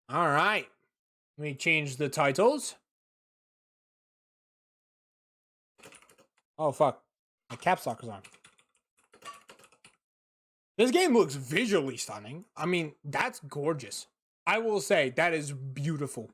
All right. Let me change the titles. Oh, fuck. My caps lock is on. This game looks visually stunning. I mean, that's gorgeous. I will say that is beautiful.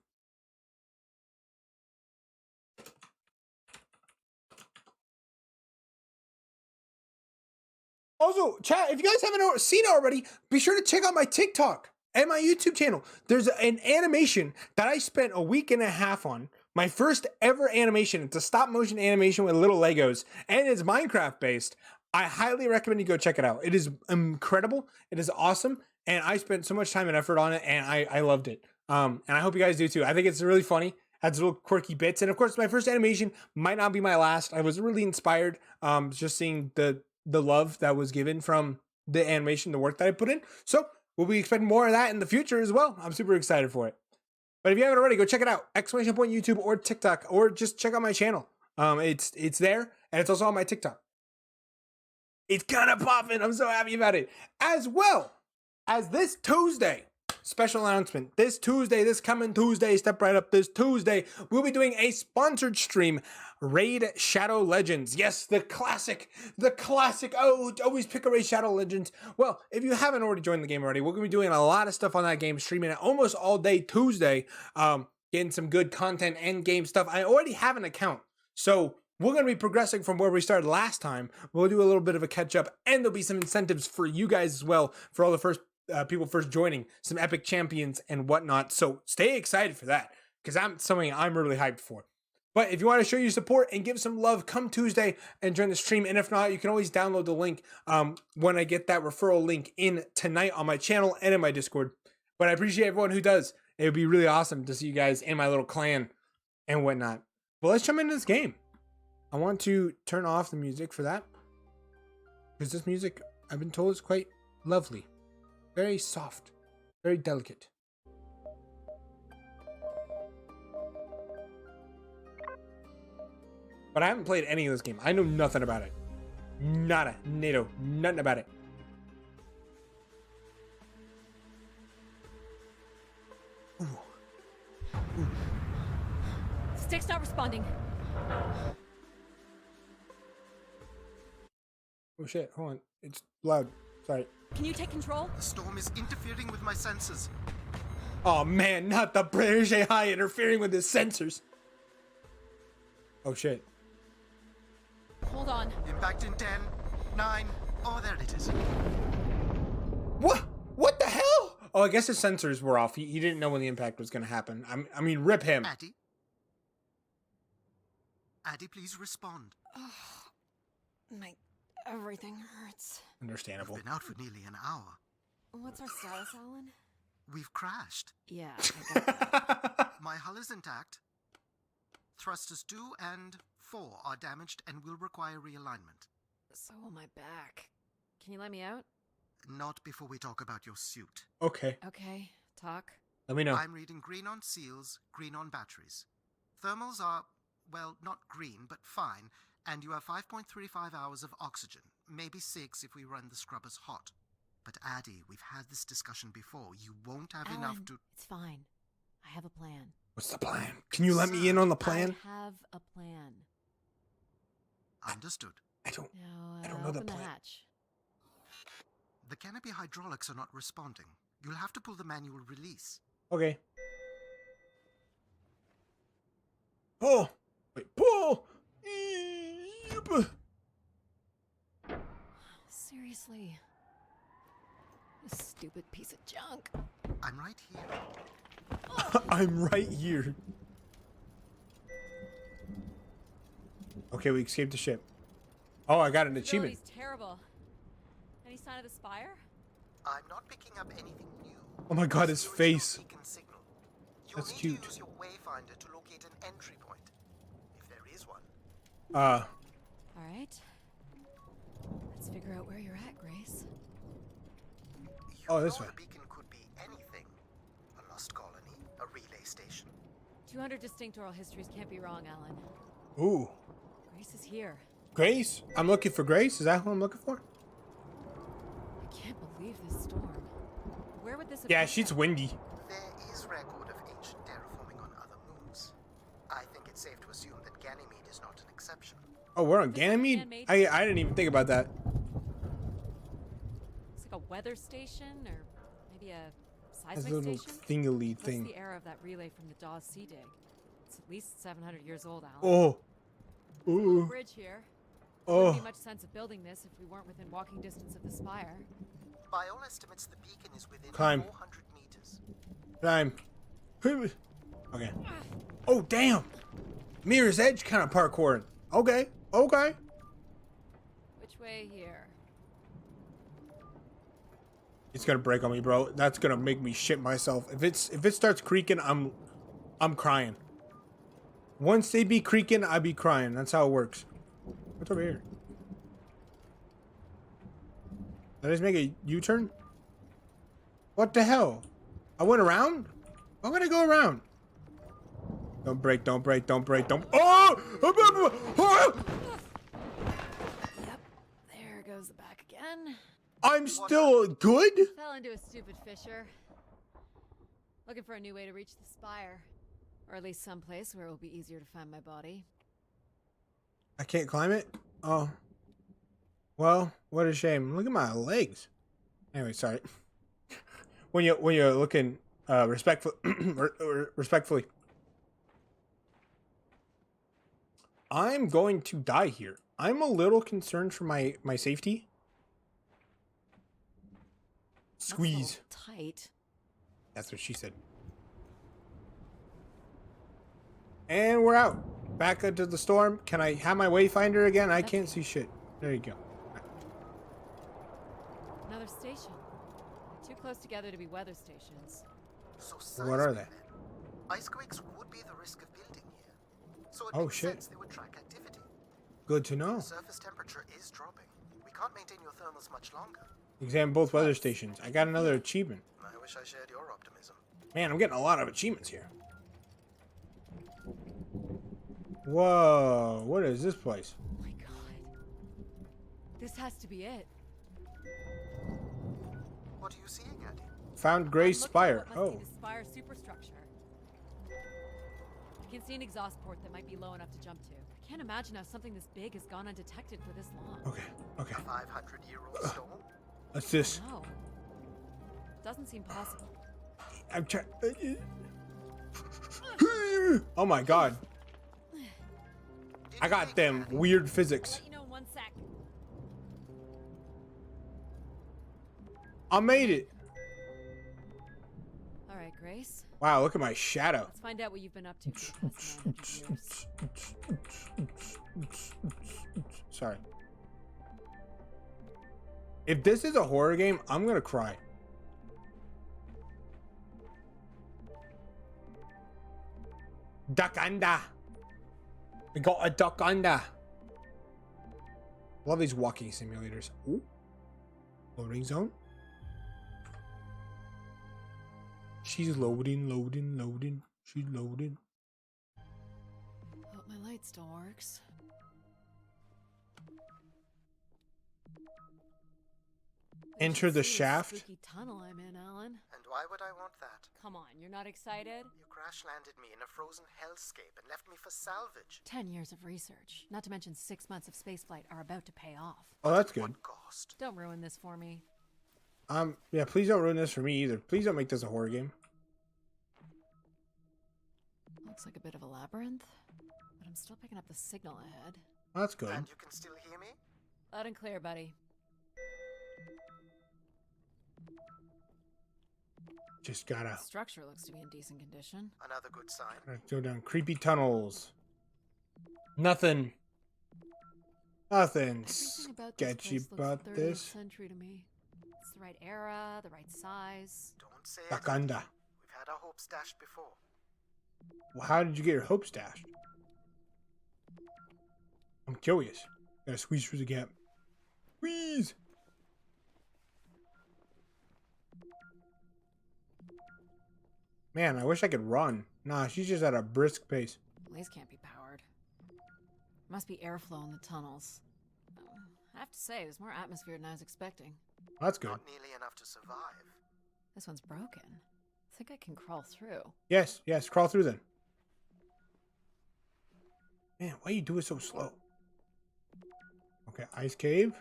Also, chat, if you guys haven't seen it already, be sure to check out my TikTok and my YouTube channel. There's an animation that I spent a week and a half on. My first ever animation. It's a stop motion animation with little Legos, and it's Minecraft based. I highly recommend you go check it out. It is incredible. It is awesome. And I spent so much time and effort on it, and I loved it. And I hope you guys do too. I think it's really funny. Has little quirky bits. And of course, my first animation might not be my last. I was really inspired just seeing the love that was given from the animation, the work that I put in. So we'll be expecting more of that in the future as well. I'm super excited for it. But if you haven't already, go check it out. Exclamation point YouTube or TikTok, or just check out my channel. It's there, and it's also on my TikTok. It's kind of popping. I'm so happy about it. As well as this Tuesday, special announcement. This coming Tuesday, step right up this Tuesday, we'll be doing a sponsored stream, Raid Shadow Legends. Yes, the classic. Oh, always pick a Raid Shadow Legends. Well, if you haven't already joined the game already, we're going to be doing a lot of stuff on that game, streaming it almost all day Tuesday, getting some good content and game stuff. I already have an account, so we're going to be progressing from where we started last time. We'll do a little bit of a catch up, and there'll be some incentives for you guys as well, for all the first people first joining, some epic champions and whatnot. So stay excited for that, because something I'm really hyped for. But if you want to show your support and give some love, come Tuesday and join the stream. And if not, you can always download the link when I get that referral link in tonight on my channel and in my Discord. But I appreciate everyone who does. It would be really awesome to see you guys in my little clan and whatnot. But let's jump into this game. I want to turn off the music for that, because this music, I've been told, is quite lovely. Very soft, very delicate. But I haven't played any of this game. I know nothing about it. Nada, nado, nothing about it. Ooh. Ooh. Stick's not responding. Oh shit, hold on. It's loud. Sorry. Can you take control? The storm is interfering with my sensors. Oh man, not the British AI interfering with his sensors. Oh shit. Hold on. Impact in 10, 9, oh there it is. What? What the hell? Oh, I guess his sensors were off. He didn't know when the impact was going to happen. I mean, rip him. Addy? Addy, please respond. Everything hurts. Understandable. We've been out for nearly an hour. What's our status, Alan? We've crashed. Yeah, I got that. My hull is intact. Thrusters 2 and 4 are damaged and will require realignment. So will my back. Can you let me out? Not before we talk about your suit. Okay. Okay, talk. Let me know. I'm reading green on seals, green on batteries. Thermals are, well, not green, but fine, and you have 5.35 hours of oxygen, maybe 6 if we run the scrubbers hot. But Addy, we've had this discussion before. You won't have Alan, enough to... It's fine. I have a plan. What's the plan? Can you let me in on the plan? I have a plan. Understood. I don't Now, know the open plan. hatch. The canopy hydraulics are not responding. You'll have to pull the manual release. Okay. Pull. Wait, pull. Seriously. You stupid piece of junk. I'm right here. I'm right here. Okay, we escaped the ship. Oh, I got an achievement. Visibility's terrible. Any sign of the spire? I'm not picking up anything new. Oh my god, his There's no face. beacon signal. You'll That's need cute. to use your wayfinder to locate an entry point, if there is one. All right. Let's figure out where you're at, Grace. You Oh, this know way. a beacon could be anything. A lost colony, a relay station. 200 distinct oral histories can't be wrong, Alan. Ooh. Grace is here. Grace? I'm looking for Grace? Is that who I'm looking for? I can't believe this storm. Where would this have Yeah, come she's from? windy. There is wreckage it's safe to assume that Ganymede is not an exception. Oh, we're on This is Ganymede? man-made? I didn't even think about that. It's like a weather station or maybe a This seismic little station. thingly What's thing. the era of that relay from the Dawes Sea Dig? It's at least 700 years old, Alan. Oh. There's a little Ooh. bridge here. There wouldn't be Oh. much sense of building this if we weren't within walking distance of the spire. By all estimates, the beacon is within Climb. 400 meters. Time. Okay. Oh, damn. Mirror's Edge kind of parkour. Okay. Okay. Which way here? It's gonna break on me, bro. That's gonna make me shit myself. If it starts creaking, I'm crying. Once they be creaking, I be crying. That's how it works. What's over here? Did I just make a U-turn? What the hell? I went around? I'm gonna go around. Don't break, don't break, don't break, don't. Oh! Yep. There goes the back again. I'm still good? Fell into a stupid fissure. Looking for a new way to reach the spire. Or at least someplace where it will be easier to find my body. I can't climb it? Oh. Well, what a shame. Look at my legs. Anyway, sorry. When you're looking respectfully. I'm going to die here. I'm a little concerned for my safety. Squeeze. That's a little tight. That's what she said. And we're out. Back into the storm. Can I have my wayfinder again? I can't see shit. There you go. Another station. They're too close together to be weather stations. So What are seismic they? then. Icequakes would be the risk of building here. So it Oh, makes shit. sense they would track activity. Good to know. The surface temperature is dropping. We can't maintain your thermals much longer. Examine both weather stations. I got another achievement. I wish I shared your optimism. Man, I'm getting a lot of achievements here. Whoa, what is this place? Oh my god. This has to be it. What are you seeing, Addy? Found Grey I'm looking at Spire. what must Oh, be the spire superstructure. I can see an exhaust port that might be low enough to jump to. I can't imagine how something this big has gone undetected for this long. okay, okay. 500-year-old storm? What's this? No. Doesn't seem possible. I'm trying. Oh my god. I got them weird I'll physics. let you know in 1 sec. I made it. All right, Grace. Wow, look at my shadow. Let's find out what you've been up to for the past 900 years. Sorry. If this is a horror game, I'm gonna cry. Duck under. We got a duck under. Love these walking simulators. Ooh. Loading zone. She's loading, loading, loading. She's loading. Hope my light still works. Enter the See shaft. Spooky tunnel I'm in, Alan. And why would I want that? Come on, you're not excited? You crash-landed me in a frozen hellscape and left me for salvage. 10 years of research, not to mention 6 months of spaceflight, are about to pay off. Oh, that's good. What cost? Don't ruin this for me. Yeah, please don't ruin this for me either. Please don't make this a horror game. Looks like a bit of a labyrinth, but I'm still picking up the signal ahead. Oh, that's good. And you can still hear me? Loud and clear, buddy. Just gotta The structure looks to be in decent condition. Another good sign. go down creepy tunnels. Nothing. Nothing Everything about this sketchy place looks about 30th this. century to me. It's the right era, the right size. Don't say it. Wakanda. We've had our hopes dashed before. Well, how did you get your hopes dashed? I'm curious. Gotta squeeze through the gap. Squeeze! Man, I wish I could run. Nah, she's just at a brisk pace. Blaze can't be powered. Must be airflow in the tunnels. I have to say, there's more atmosphere than I was expecting. That's good. Not nearly enough to survive. This one's broken. I think I can crawl through. Yes, yes, crawl through then. Man, why you do it so slow? Okay, ice cave.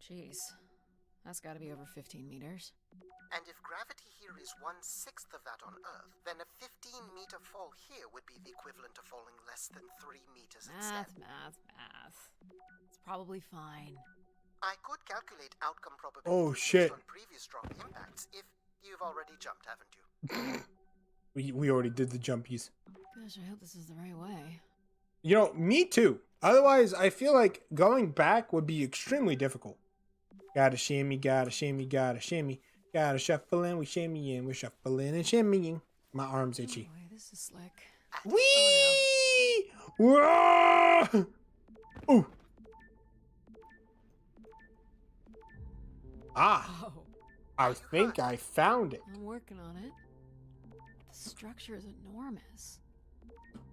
Jeez. That's gotta be over 15 meters. And if gravity here is 1/6 of that on Earth, then a 15-meter fall here would be the equivalent of falling less than 3 meters instead. Math. It's probably fine. I could calculate outcome probability Oh, shit. based on previous strong impacts if you've already jumped, haven't you? We already did the jumpies. Gosh, I hope this is the right way. You know, me too. Otherwise, I feel like going back would be extremely difficult. Gotta shimmy, gotta shimmy, gotta shimmy. Gotta shuffle and we shimmy and we're shuffling and shimmying. My arm's itchy. Boy, this is slick. Whee! Whoa! Ooh. Ah, Oh, I think I found it. I'm working on it. The structure is enormous.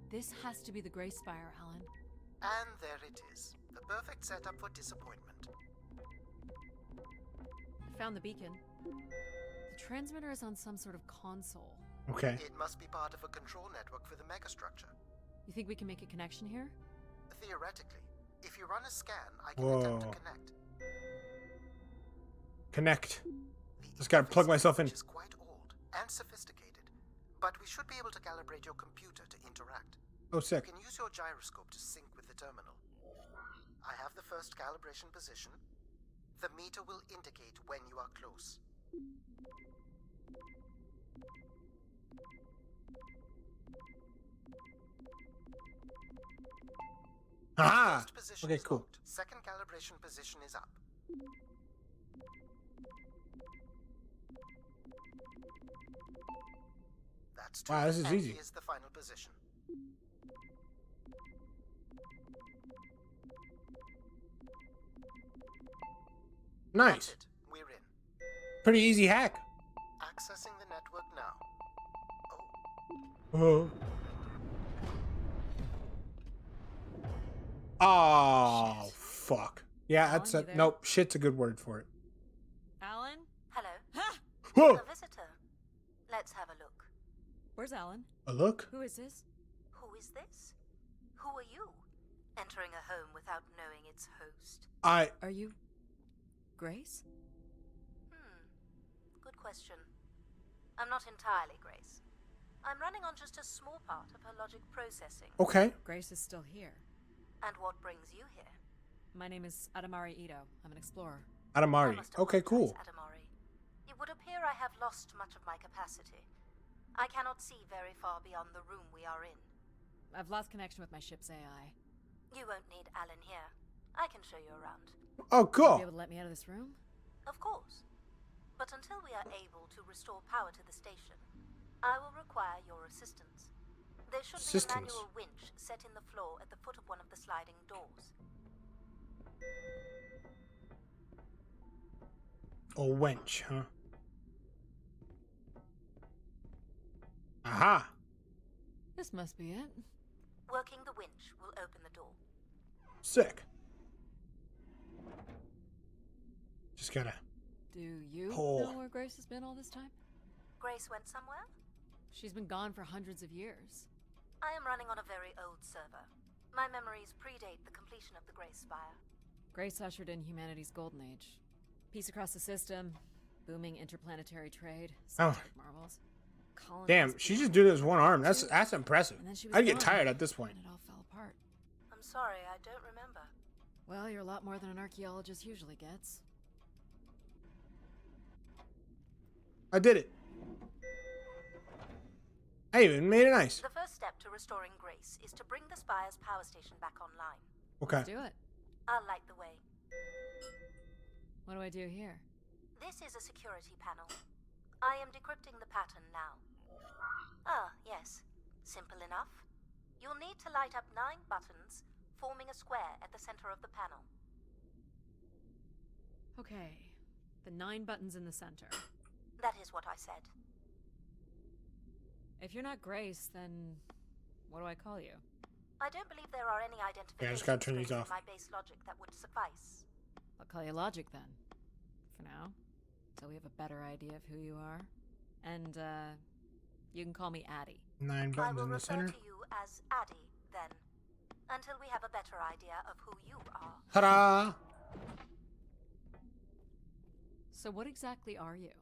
This has to be the Gray Spire, Alan. And there it is. The perfect setup for disappointment. I found the beacon. The transmitter is on some sort of console. Okay. It must be part of a control network for the megastructure. You think we can make a connection here? Theoretically, if you run a scan, I can Whoa. attempt to connect. Connect. The Just gotta plug interface myself in. which is quite old and sophisticated, but we should be able to calibrate your computer to interact. Oh, sick. You can use your gyroscope to sync with the terminal. I have the first calibration position. The meter will indicate when you are close. Ah. First position Okay, is cool. locked. Second calibration position is up. That's two. Wow, this is and easy. Here's the final position. That's Nice. it. We're in. Pretty easy hack. Accessing the network now. Oh. Oh, Shit. fuck. Yeah, Alan, that's you a there? nope. Shit's a good word for it. Alan? Hello, Ha! Whoa. a visitor. Let's have a look. Where's Alan? A look. Who is this? Who is this? Who are you? Entering a home without knowing its host. Are you... Grace? Good question. I'm not entirely Grace. I'm running on just a small part of her logic processing. Okay. Grace is still here. And what brings you here? My name is Adamari Ito. I'm an explorer. I Adamari. must Okay, cool. apologize, Adamari. It would appear I have lost much of my capacity. I cannot see very far beyond the room we are in. I've lost connection with my ship's AI. You won't need Alan here. I can show you around. Oh, Will you cool. be able to let me out of this room? Of course. But until we are able to restore power to the station, I will require your assistance. There should be a Assistance? manual winch set in the floor at the foot of one of the sliding doors. A wench, huh? Aha. This must be it. Working the winch will open the door. Sick. Just gotta. Do you Pull. know where Grace has been all this time? Grace went somewhere? She's been gone for hundreds of years. I am running on a very old server. My memories predate the completion of the Grey Spire. Grace ushered in humanity's golden age. Peace across the system, booming interplanetary trade, Oh. scientific marvels. Colonies Damn, she just did it with one arm. That's impressive. And then she was I'd get gone, tired at this point. And it all fell apart. I'm sorry, I don't remember. Well, you're a lot more than an archaeologist usually gets. I did it. I even made it nice. The first step to restoring Grace is to bring the Spire's power station back online. Okay. Let's do it. I'll light the way. What do I do here? This is a security panel. I am decrypting the pattern now. Ah, yes. Simple enough. You'll need to light up 9 buttons, forming a square at the center of the panel. Okay. The 9 buttons in the center. That is what I said. If you're not Grace, then what do I call you? I don't believe there are any identification Yeah, I just gotta turn these strings off. in my base logic that would suffice. I'll call you Logic then. For now. Till we have a better idea of who you are. And, you can call me Addie. 9 I buttons will in the refer center. to you as Addie, then. until we have a better idea of who you are. Ta-da! So what exactly are you?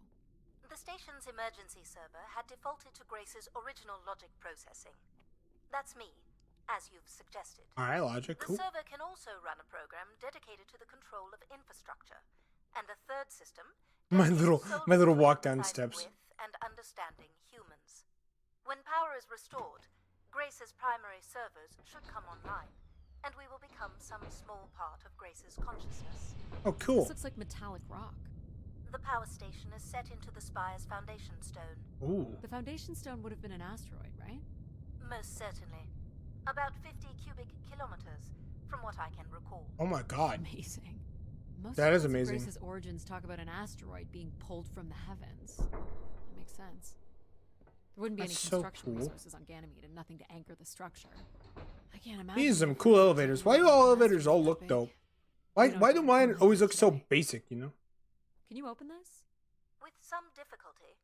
The station's emergency server had defaulted to Grace's original logic processing. That's me, as you've suggested. Alright, logic, The cool. server can also run a program dedicated to the control of infrastructure, and a third system My dedicated little solely to walk down reconciling steps. with and understanding humans. When power is restored, Grace's primary servers should come online, and we will become some small part of Grace's consciousness. Oh, cool. This looks like metallic rock. The power station is set into the spire's foundation stone. Ooh. The foundation stone would have been an asteroid, right? Most certainly. About 50 cubic kilometers, from what I can recall. Oh my god. Amazing. Most That is accounts of amazing. Grace's origins talk about an asteroid being pulled from the heavens. That makes sense. There wouldn't be That's any so construction cool. resources on Ganymede and nothing to anchor the structure. I can't imagine. These are some if cool we elevators. Why do technology all that elevators all big. look dope? We Why don't do mine technology always look so today. basic, you know? Can you open this? With some difficulty,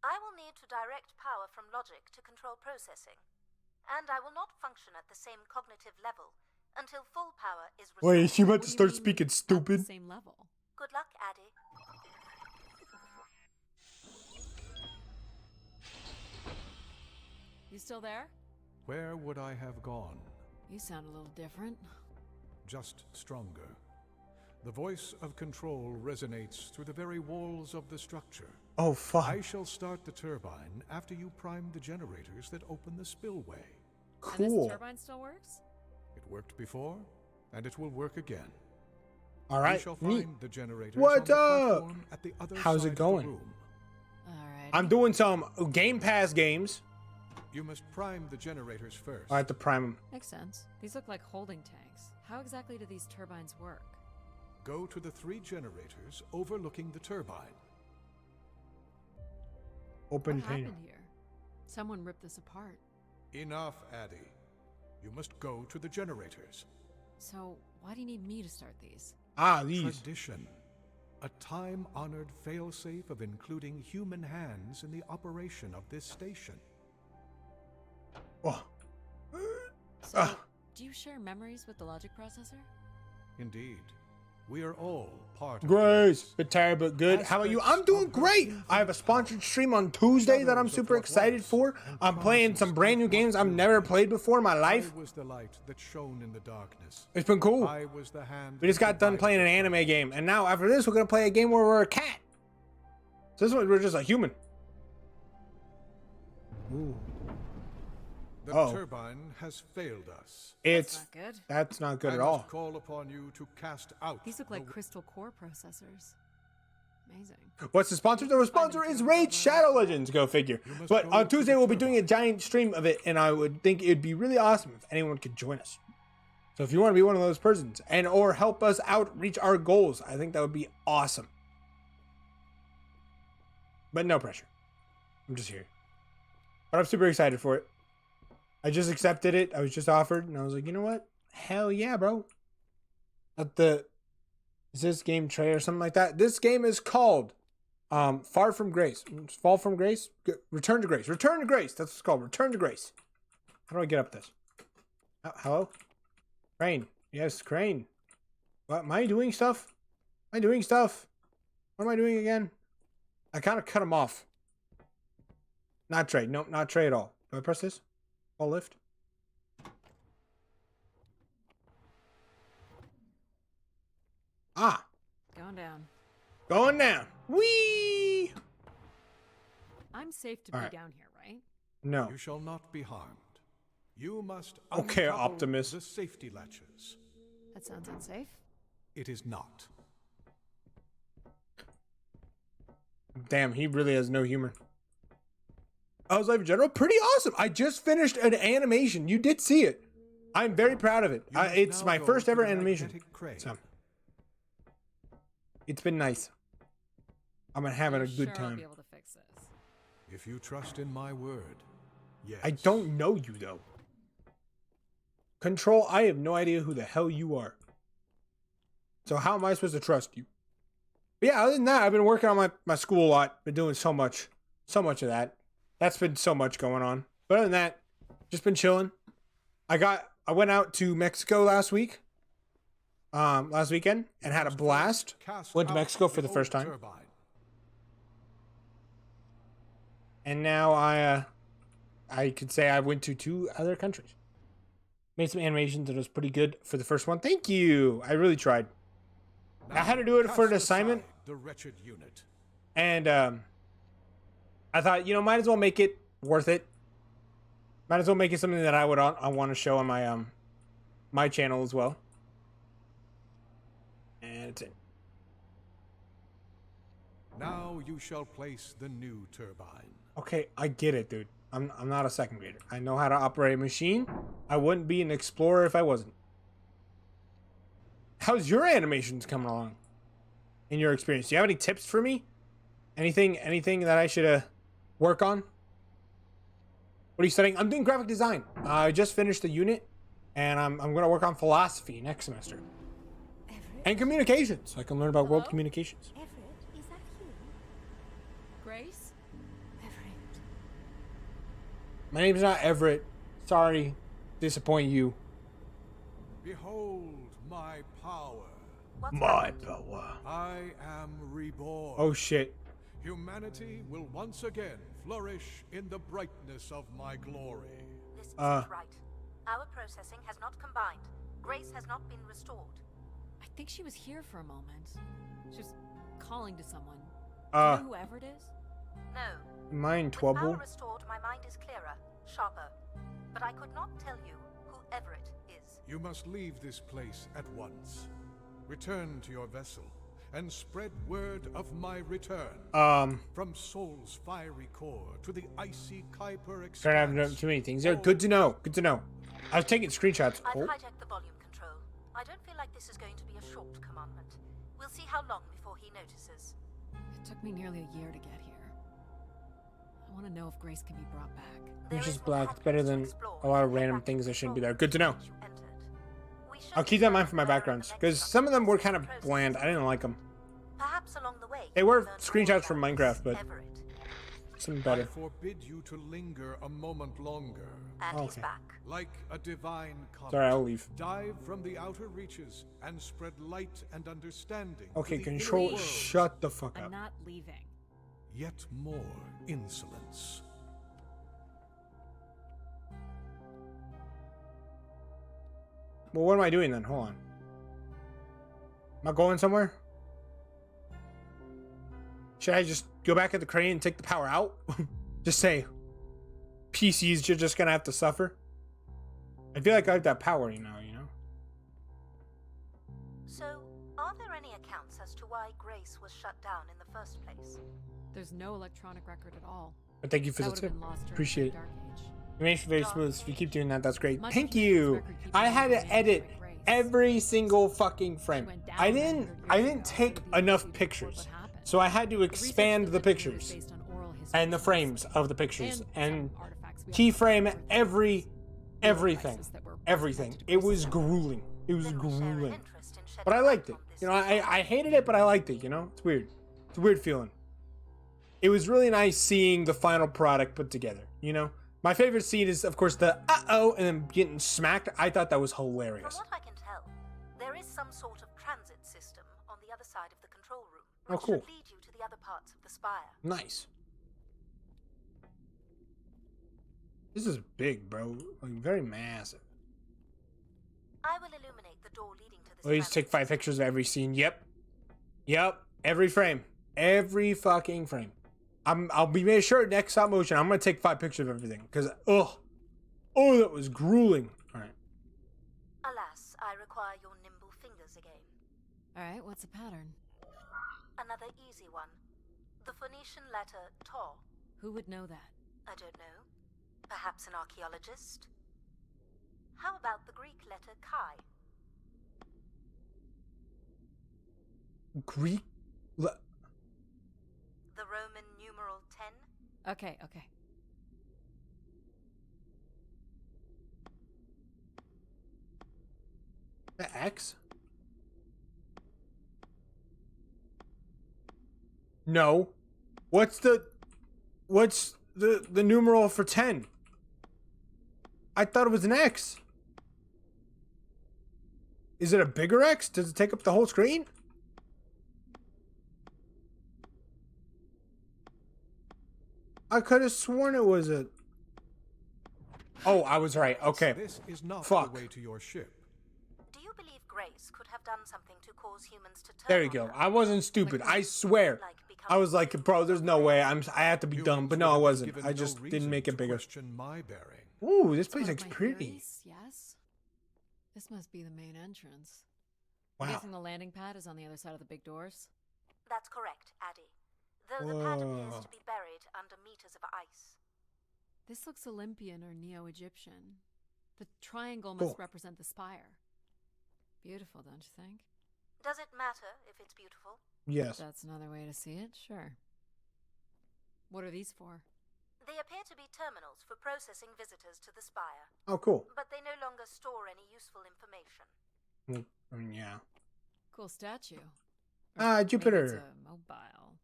I will need to direct power from logic to control processing. And I will not function at the same cognitive level until full power is restored. Wait, is she about What to do you start mean speaking at the stupid? same level. Good luck, Addie. You still there? Where would I have gone? You sound a little different. Just stronger. The voice of control resonates through the very walls of the structure. Oh, fuck. I shall start the turbine after you prime the generators that open the spillway. And Cool. this turbine still works? It worked before, and it will work again. All You right. shall Neat. find the generators What on the up? platform at the other How's side it of the going? room. Alright. I'm doing some Game Pass games. You must prime the generators first. I have to prime them. Makes sense. These look like holding tanks. How exactly do these turbines work? Go to the 3 generators overlooking the turbine. Open What container. happened here? Someone ripped this apart. Enough, Addie. You must go to the generators. So, why do you need me to start these? Ah, these. Tradition. A time-honored failsafe of including human hands in the operation of this station. Oh. So, Ah. do you share memories with the logic processor? Indeed. We are all part of Grace, this. bit tired but good. How about you? I'm doing great. I have a sponsored stream on Tuesday that I'm super excited for. I'm playing some brand new games I've never played before in my life. I was the light that shone in the darkness. It's been cool. I was the hand. We just got done playing an anime game, and now after this, we're gonna play a game where we're a cat. So this one, we're just a human. Ooh. The Oh. turbine has failed us. It's Not good. that's not good I at must all. call upon you to cast out. These look the like crystal core processors. Amazing. What's the sponsor? The sponsor is Raid Shadow Legends. Go figure. But on Tuesday, we'll be doing a giant stream of it, and I would think it'd be really awesome if anyone could join us. So if you want to be one of those persons and or help us out reach our goals, I think that would be awesome. But no pressure. I'm just here. But I'm super excited for it. I just accepted it. I was just offered, and I was like, you know what? Hell yeah, bro. Is this game Trey or something like that? This game is called Far From Grace. Fall from Grace? Return to Grace. Return to Grace. That's what it's called. Return to Grace. How do I get up this? Hello? Crane. Yes, Crane. What? Am I doing stuff? Am I doing stuff? What am I doing again? I kind of cut him off. Not Trey. Nope, not Trey at all. Do I press this? All lift? Ah. Going down. Going down. Whee! I'm safe to All be right. down here, right? No. You shall not be harmed. You must Okay, uncouple Optimus. the safety latches. That sounds unsafe. It is not. Damn, he really has no humor. How's life in general? Pretty awesome. I just finished an animation. You did see it. I'm very proud of it. You must It's now my go first to ever the animation. magnetic crane. So, it's been nice. I'm having Are a you good sure I'll time. be able to fix this? If you trust in my word, yes. I don't know you though. Control, I have no idea who the hell you are. So how am I supposed to trust you? But yeah, other than that, I've been working on my school a lot. Been doing so much of that. That's been so much going on. But other than that, just been chilling. I got I went out to Mexico last weekend, and had a blast. Cast Went to out Mexico for the old first time. turbine. And now I could say I went to 2 other countries. Made some animations that was pretty good for the first one. Thank you. I really tried. I had to do it for an Cast assignment. aside the wretched unit. And I thought, might as well make it worth it. Might as well make it something that I want to show on my my channel as well. And it's in. Now you shall place the new turbine. Okay, I get it, dude. I'm not a second grader. I know how to operate a machine. I wouldn't be an explorer if I wasn't. How's your animations coming along? In your experience, do you have any tips for me? Anything that I should work on? What are you studying? I'm doing graphic design. I just finished the unit, and I'm gonna work on philosophy next semester and communications. So I can learn about world communications. Everett, is that you? Grace? Everett. My name's not Everett. Sorry, disappoint you. Behold my power. What's My happened? power. I am reborn. Oh shit. Humanity will once again flourish in the brightness of my glory. This isn't Uh. right. Our processing has not combined. Grace has not been restored. I think she was here for a moment. She was calling to someone. Do you know who Everett is? No. Mine With power Twubble. restored, my mind is clearer, sharper. But I could not tell you who Everett is. You must leave this place at once. Return to your vessel and spread word of my return. Sorry, From Sol's fiery core to the icy Kuiper expanse. I have too many things there. Good to know. Good to know. I was taking screenshots. I've Oh. hijacked the volume control. I don't feel like this is going to be a short commandment. We'll see how long before he notices. It took me nearly a year to get here. I want to know if Grace can be brought back. There It's is just black. more It's better than complex to explore a lot of when you random get back things to that shouldn't be the there. Good to know. you entered. We should I'll keep that in mind for my learn backgrounds, the next because some of them were kind of process. bland. I didn't like them. Perhaps along the way. They you were learn more screenshots about from this Minecraft, but Everett. some I better. forbid you to linger a moment longer. And he's Okay. back. Like a divine comet. Sorry, I'll leave. Dive from the outer reaches and spread light and understanding. to Okay, the inner control. worlds. Shut the fuck I'm up. not leaving. Yet more insolence. Well, what am I doing then? Hold on. Am I going somewhere? Should I just go back at the crane and take the power out? Just say, PCs, you're just gonna have to suffer? I feel like I have that power, you know? So, are there any accounts as to why Grace was shut down in the first place? There's no electronic record at all. But thank you for That the would have tip. been lost during Appreciate the it. Dark Age. You made it very smooth. If you keep doing that, that's great. Much Thank of Human's you. record keeping I had to remains edit with Grace. every single fucking frame. went down I 900 didn't years take ago, so the enough BBC pictures. report what happened. So I had to The research expand that the they're doing is pictures based on oral history and the from frames history of the pictures and some artifacts we have keyframe discovered everything. devices that were Everything. presented to It Grace's was family. grueling. It was Then we share an grueling. interest in shedding But I light liked it. on this You know, I hated it, but I liked it, you know? It's weird. It's a weird feeling. It was really nice seeing the final product put together, you know? My favorite scene is, of course, the uh-oh and then getting smacked. I thought that was From hilarious. what I can tell, there is some sort of transit system on the other side of the control room, Oh, which cool. should lead you to the other parts of the spire. Nice. This is big, bro. Like, very massive. I will illuminate the door leading to this. Please transit take 5 system. pictures of every scene. Yep. Every frame. Every fucking frame. I'll be made sure next stop motion. I'm gonna take 5 pictures of everything. Cause that was grueling. Alright. Alas, I require your nimble fingers again. Alright, what's the pattern? Another easy one. The Phoenician letter Taw. Who would know that? I don't know. Perhaps an archaeologist? How about the Greek letter Chi? Greek. The Roman numeral 10? Okay. The X? No. What's the numeral for 10? I thought it was an X. Is it a bigger X? Does it take up the whole screen? I could have sworn it was a... Oh, I was right. Okay. This is not Fuck. the way to your ship. Do you believe Grace could have done something to cause humans to turn There you on go. her? I wasn't stupid. I swear. Like becoming I was like, bro, there's no way. I have to be dumb. Humans But would no, I have wasn't. given I no just didn't reason make it to bigger. question my bearing. Ooh, this It's place one of looks my pretty. theories, yes. This must be the main entrance. Wow. I'm guessing the landing pad is on the other side of the big doors. That's correct, Addy. Though the pad appears Whoa. to be buried under meters of ice. This looks Olympian or Neo-Egyptian. The triangle Cool. must represent the spire. Beautiful, don't you think? Does it matter if it's beautiful? Yes. That's another way to see it, sure. What are these for? They appear to be terminals for processing visitors to the spire, Oh, cool. but they no longer store any useful information. Yeah. Cool statue. Ah, maybe Jupiter. It's a mobile.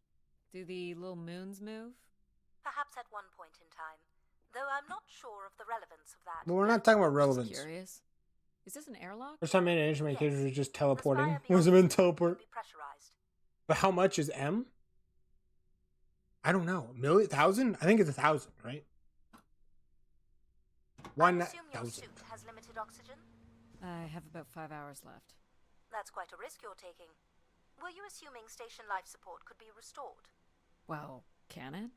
Do the little moons move? Perhaps at one point in time, though I'm not sure of the relevance of that. But we're not talking about Just relevance. curious. Is this an airlock? First time in instrument cases was just The teleporting. spire Was it beyond been the teleport? can be pressurized. But how much is M? I don't know. A million? 1,000? I think it's 1,000, right? I 1,000. assume your suit has limited oxygen? I have about 5 hours left. That's quite a risk you're taking. Were you assuming station life support could be restored? Well, can it?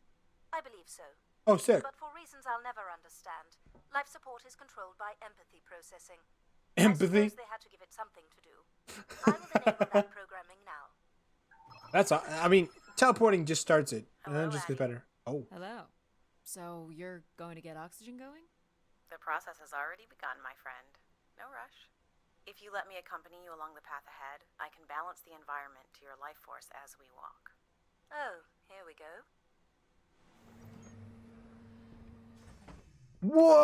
I believe so. Oh, sick. But for reasons I'll never understand, life support is controlled by empathy processing. Empathy? I suppose they had to give it something to do. I will enable that programming now. That's, I mean, teleporting just starts it. And then it Hello, just gets Addy. better. Oh. Hello. So you're going to get oxygen going? The process has already begun, my friend. No rush. If you let me accompany you along the path ahead, I can balance the environment to your life force as we walk. Oh, here we go.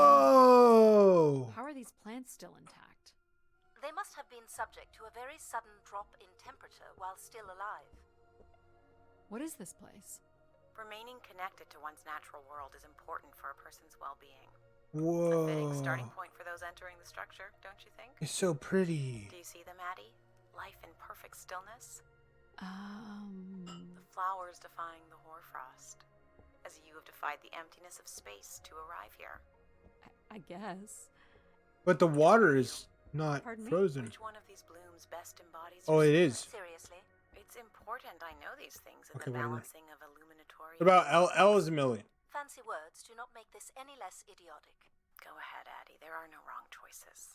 Whoa! How are these plants still intact? They must have been subject to a very sudden drop in temperature while still alive. What is this place? Remaining connected to one's natural world is important for a person's well-being. A Whoa. fitting starting point for those entering the structure, don't you think? It's so pretty. Do you see them, Addie? Life in perfect stillness? Um, The flowers defying the hoarfrost, as you have defied the emptiness of space to arrive here. I guess. But the water is not Pardon me? frozen. Which one of these blooms best embodies Oh, your it spirit? is. Seriously? It's important I know these things in Okay, the whatever. balancing of illuminatory... What about L is a million? Fancy words do not make this any less idiotic. Go ahead, Addie. There are no wrong choices.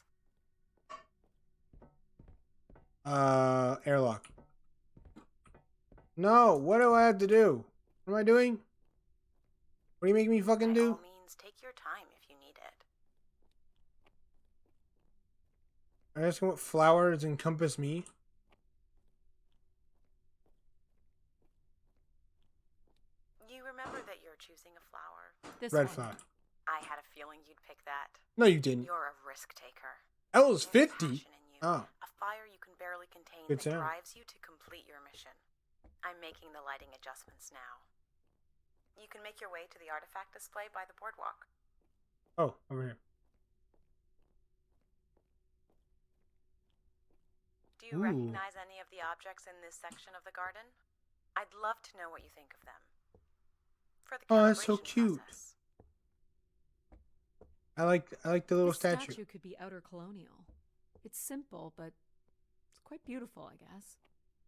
Airlock. No, what do I have to do? What am I doing? What do you make me fucking By do? all means, take your time if you need it. I ask what flowers encompass me. You remember that you're choosing a flower. This Red one. flower. I had a feeling you'd pick that. No, you didn't. You're a risk taker. L is There's 50. passion in you. Oh. A fire you can barely contain Good that to know. drives you to complete your mission. I'm making the lighting adjustments now. You can make your way to the artifact display by the boardwalk. Oh, over here. Do you Ooh. recognize any of the objects in this section of the garden? I'd love to know what you think of them. For the Oh, that's so calibration cute. process. I like the little This statue. could be outer colonial. It's simple, but it's quite beautiful, I guess.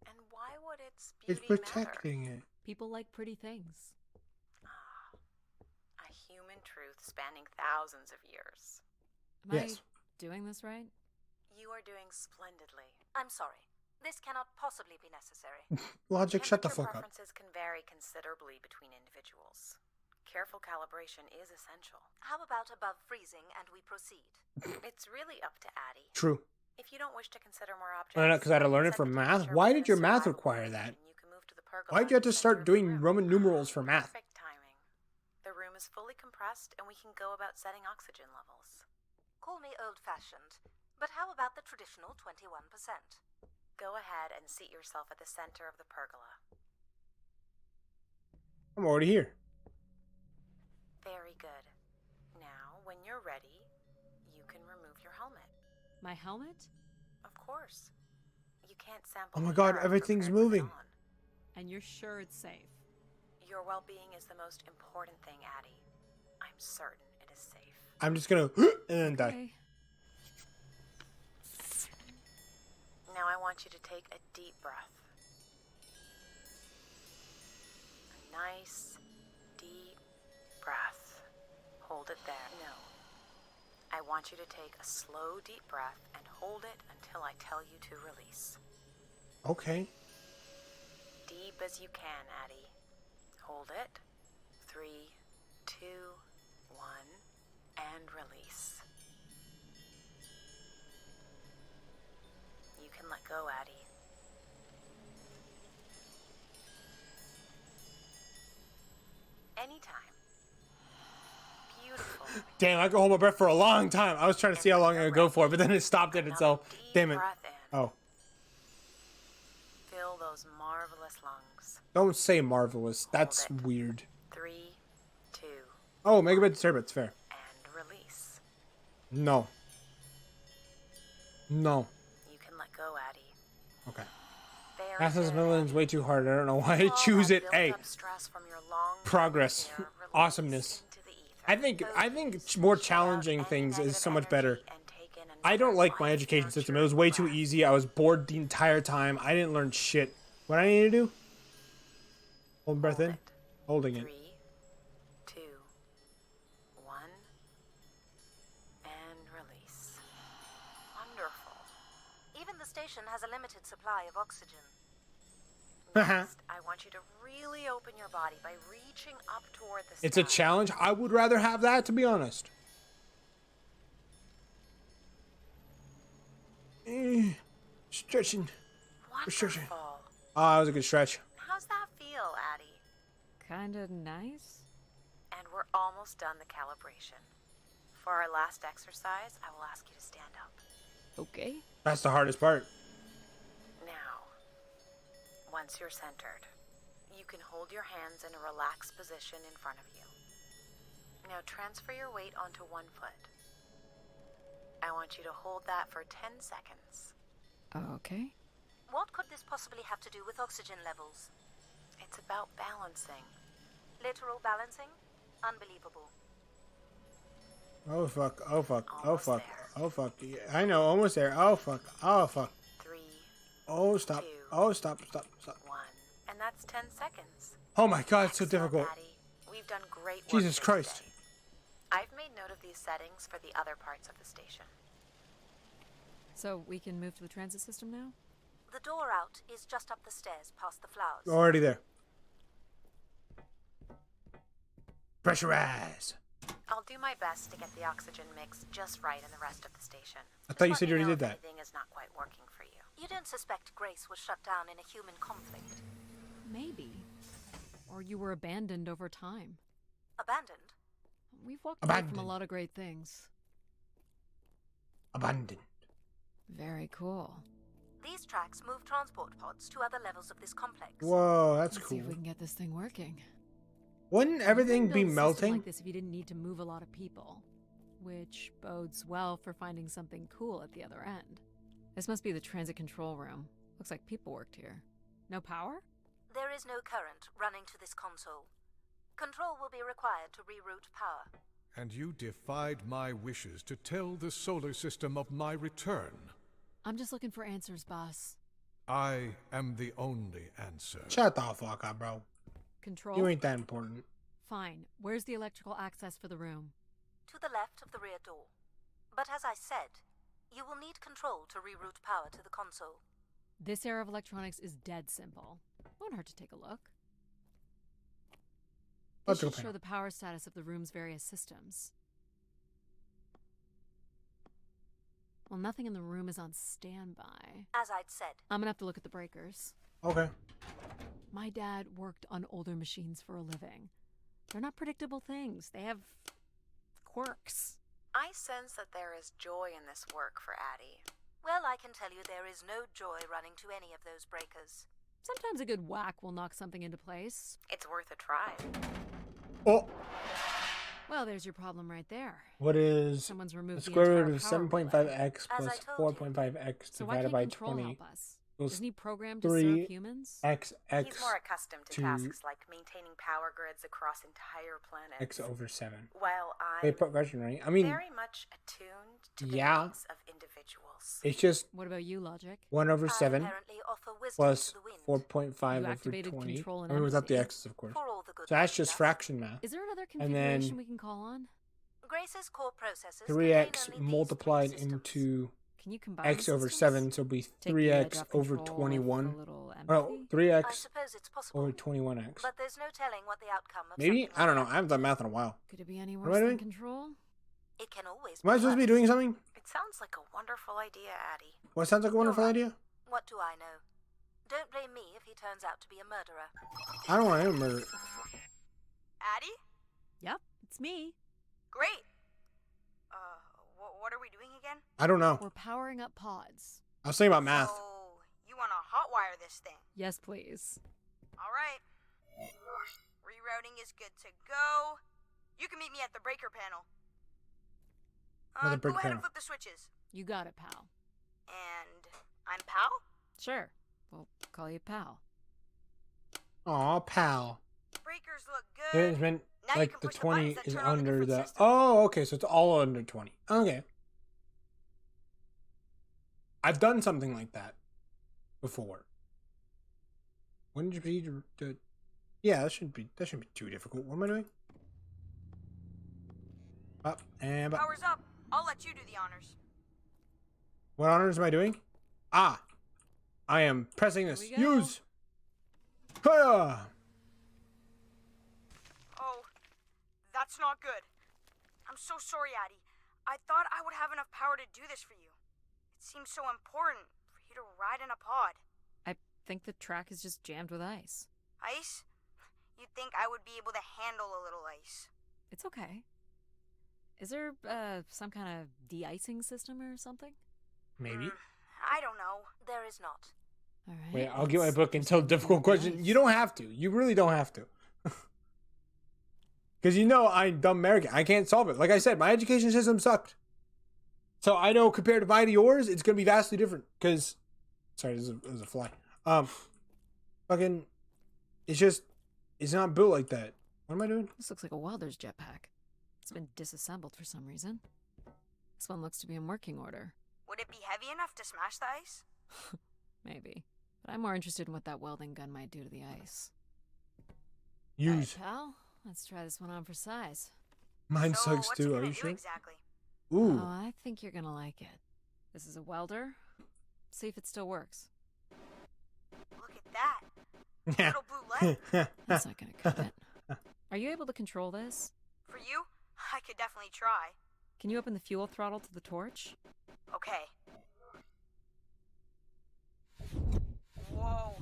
And why would its It's beauty protecting it. People like pretty things. matter? Ah, a human truth spanning thousands of years. Am Yes. I doing this right? You are doing splendidly. I'm sorry. This cannot possibly be necessary. Logic, shut the Temperature fuck up. preferences can vary considerably between individuals. Careful calibration is essential. How about above freezing and we proceed? It's really up to Addie. True. If you don't wish to consider more objects, I know, 'cause I had to can learn it set from the math. temperature Why within did a your math survival require range that? and you can move to the pergola Why'd you have in the to start center of the doing room. Roman numerals for math? Perfect timing. The room is fully compressed and we can go about setting oxygen levels. Call me old-fashioned, but how about the traditional 21%? Go ahead and seat yourself at the center of the pergola. I'm already here. Very good. Now, when you're ready, you can remove your helmet. My helmet? Of course. You can't sample. Oh my the god, air everything's prepared with it moving. on. And you're sure it's safe? Your well-being is the most important thing, Addie. I'm certain it is safe. I'm just gonna and then die. Okay. Now I want you to take a deep breath. A nice, deep breath. Hold it there. No. I want you to take a slow, deep breath and hold it until I tell you to release. Okay. Deep as you can, Addie. Hold it. 3, 2, 1, and release. You can let go, Addie. Anytime. Beautiful. Damn, I could hold my breath for a long time. I was trying to see how long I could go for, but then it stopped it Another itself. deep Damn it. breath in. Oh. Fill those marvelous lungs. Don't say marvelous. That's Hold it. weird. 3, 2, Oh, megabit disturbance. Fair. and release. No. No. You can let go, Addie. Okay. Very Access good, Millions Addie. way too hard. I don't know why I All choose that it. Hey, built-up stress from your long progress. there, release Awesomeness. into the ether. I think more Push out challenging any things is negative so much energy better. and take in I don't another like my education system. It was way too life-nurturing easy. I was bored the entire time. I didn't learn shit. What I need to do? Hold breath Hold in. it. Holding it. 3, 2, 1, and release. Wonderful. Even the station has a limited supply of oxygen. Next, I want you to really open your body by reaching up toward the It's a sky. challenge. I would rather have that, to be honest. Stretching. Restriction. Wonderful. Oh, that was a good stretch. How's that feel, Addie? Kinda nice. And we're almost done the calibration. For our last exercise, I will ask you to stand up. Okay. That's the hardest part. Now, once you're centered, you can hold your hands in a relaxed position in front of you. Now transfer your weight onto one foot. I want you to hold that for 10 seconds. Okay. What could this possibly have to do with oxygen levels? It's about balancing. Literal balancing? Unbelievable. Oh fuck. Oh fuck. Oh Almost fuck. there. Oh fuck. Yeah, I know. Almost there. Oh fuck. Oh fuck. 3, Oh stop. 2, Oh stop. Stop. Stop. 1. And that's 10 seconds. Oh my god, it's so Excellent, difficult. Addie. We've done great work Jesus here Christ. today. I've made note of these settings for the other parts of the station. So we can move to the transit system now? The door out is just up the stairs past the flowers. Already there. Pressurize. I'll do my best to get the oxygen mix just right in the rest of the station. I thought you Just said let you me already know did if that. anything is not quite working for you. You don't suspect Grace was shut down in a human conflict? Maybe. Or you were abandoned over time. Abandoned? We've walked away from a Abandoned. lot of great things. Abandoned. Very cool. These tracks move transport pods to other levels of this complex. Whoa, that's Let's see cool. if we can get this thing working. Wouldn't You everything wouldn't be build a system melting? like this if you didn't need to move a lot of people, which bodes well for finding something cool at the other end. This must be the transit control room. Looks like people worked here. No power? There is no current running to this console. Control will be required to reroute power. And you defied my wishes to tell the solar system of my return. I'm just looking for answers, boss. I am the only answer. Shut the fuck up, bro. Control? You ain't that important. Fine. Where's the electrical access for the room? To the left of the rear door. But as I said, you will need control to reroute power to the console. This era of electronics is dead simple. Won't hurt to take a look. This Electrical should show panel. the power status of the room's various systems. Well, nothing in the room is on standby. As I'd said, I'm gonna have to look at the breakers. Okay. My dad worked on older machines for a living. They're not predictable things. They have quirks. I sense that there is joy in this work for Addie. well, I can tell you there is no joy running to any of those breakers. Sometimes a good whack will knock something into place. It's worth a try. Oh, Well, Well, there's your problem right there. What is Someone's the removed the square entire root of power 7.5x As plus I told you. 4.5x So why divided can't by Control 20 help us? equals Isn't he programmed to 3 serve humans? x He's more accustomed to to tasks like maintaining power grids across entire planets. x over 7. While Wait, I'm question, right? I mean, very much attuned to the yeah. needs of individuals. it's just What about you, Logic? 1 over I 7 apparently offer wisdom plus to the wind 4.5 You over activated 20. control and I mean, without the empathy. x's, of course. for all the good So that's life just does. fraction math. Is there another And then configuration we can call on? Grace's core processors 3x contain only these multiplied three systems. into Can you combine x over systems? 7, so it'll be Take the edge 3x off over control with a 21. little Oh, empathy? 3x I suppose it's possible, over 21x. but there's no telling what the outcome of Maybe? something I don't know. like I haven't done math in a while. Could it be any What am I worse than doing? Control? that. It can always Am I supposed to be worse. doing something? It sounds like a wonderful idea, Addie. What sounds like a wonderful right. idea? What do I know? Don't blame me if he turns out to be a murderer. I don't want to murder. Addie? Yep, it's me. Great. What are we doing again? I don't know. We're powering up pods. I was thinking about math. So, you want to hotwire this thing? Yes, please. All right. Rerouting is good to go. You can meet me at the breaker panel. Another Go breaker ahead panel. and flip the switches. You got it, pal. And I'm Pal? Sure. We'll call you pal. Aw, pal. Breakers look It's good. meant Now you like can the push the 20 buttons that is turn on the under different the. systems. Oh, okay. So it's all under 20. Okay. I've done something like that before. When did you procedure to? Yeah, that shouldn't be too difficult. What am I doing? Up and back. Power's up. I'll let you do the honors. What honors am I doing? Ah, I am pressing this. Here we go. Use. Hiya! Oh, that's not good. I'm so sorry, Addie. I thought I would have enough power to do this for you. It seems so important for you to ride in a pod. I think the track is just jammed with ice. Ice? You'd think I would be able to handle a little ice. It's okay. Is there some kind of de-icing system or something? Maybe. I don't know. There is not. All right. Wait, I'll get my let's book do and tell something difficult with questions. ice. You don't have to. You really don't have to. Because you know I'm dumb American. I can't solve it. Like I said, my education system sucked. So I know compared to mine to yours, it's going to be vastly different. Because, sorry, there's a fly. Fucking, it's not built like that. What am I doing? This looks like a welder's jetpack. It's been disassembled for some reason. This one looks to be in working order. Would it be heavy enough to smash the ice? Maybe. But I'm more interested in what that welding gun might do to the ice. Use. All right, pal. Let's try this one on for size. Mine So sucks what's it too. Are gonna you do sure? exactly? Ooh. Oh, I think you're gonna like it. This is a welder. See if it still works. Look at that. Yeah. Little blue light. That's not gonna cut it. Are you able to control this? For you, I could definitely try. Can you open the fuel throttle to the torch? Okay. Whoa.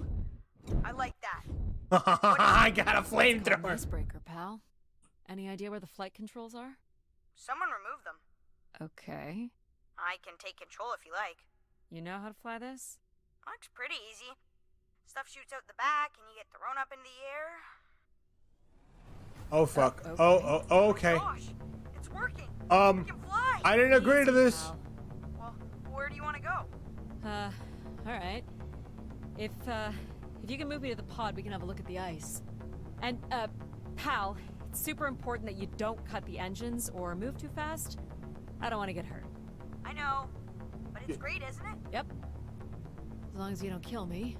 I like that. I got a Called flamethrower. icebreaker, pal. Any idea where the flight controls are? Someone removed them. Okay. I can take control if you like. You know how to fly this? Looks pretty easy. Stuff shoots out the back and you get thrown up into the air. Oh fuck. Okay. Oh, okay. Gosh, it's working. You Um, can fly. I didn't agree to Easy, this. pal. Well, where do you want to go? Alright. If you can move me to the pod, we can have a look at the ice. And, pal, it's super important that you don't cut the engines or move too fast. I don't want to get hurt. I know, but it's great, isn't it? Yep. As long as you don't kill me.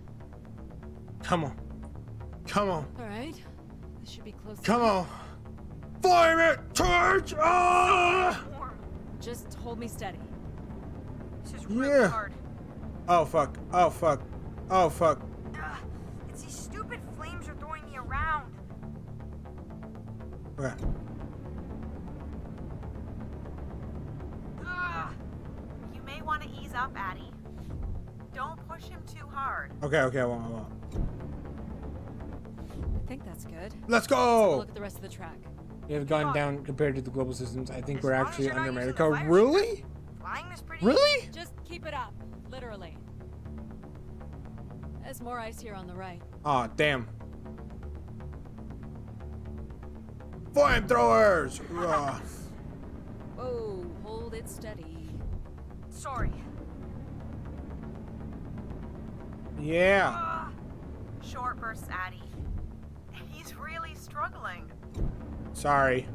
Come on. Come on. Alright. This should be close. Come enough. on. Fire it, torch! Ah! Warm. Just hold me steady. This is really Yeah. hard. Oh fuck. Oh fuck. Oh fuck. Ugh, it's these stupid flames are throwing me around. Okay. Ugh. You may want to ease up, Addie. Don't push him too hard. Okay, I won't. I think that's good. Let's Let's have a go! look at the rest of the track. We have gone down compared to the global systems. I think As we're long as actually you're not under using the America. fire Really? Flying is pretty. Really? Just keep it up. Literally. There's more ice here on the right. Aw, damn. Flamethrowers! Ugh. Whoa, hold it steady. Sorry. Yeah. Short bursts, Addie. He's really struggling. Sorry.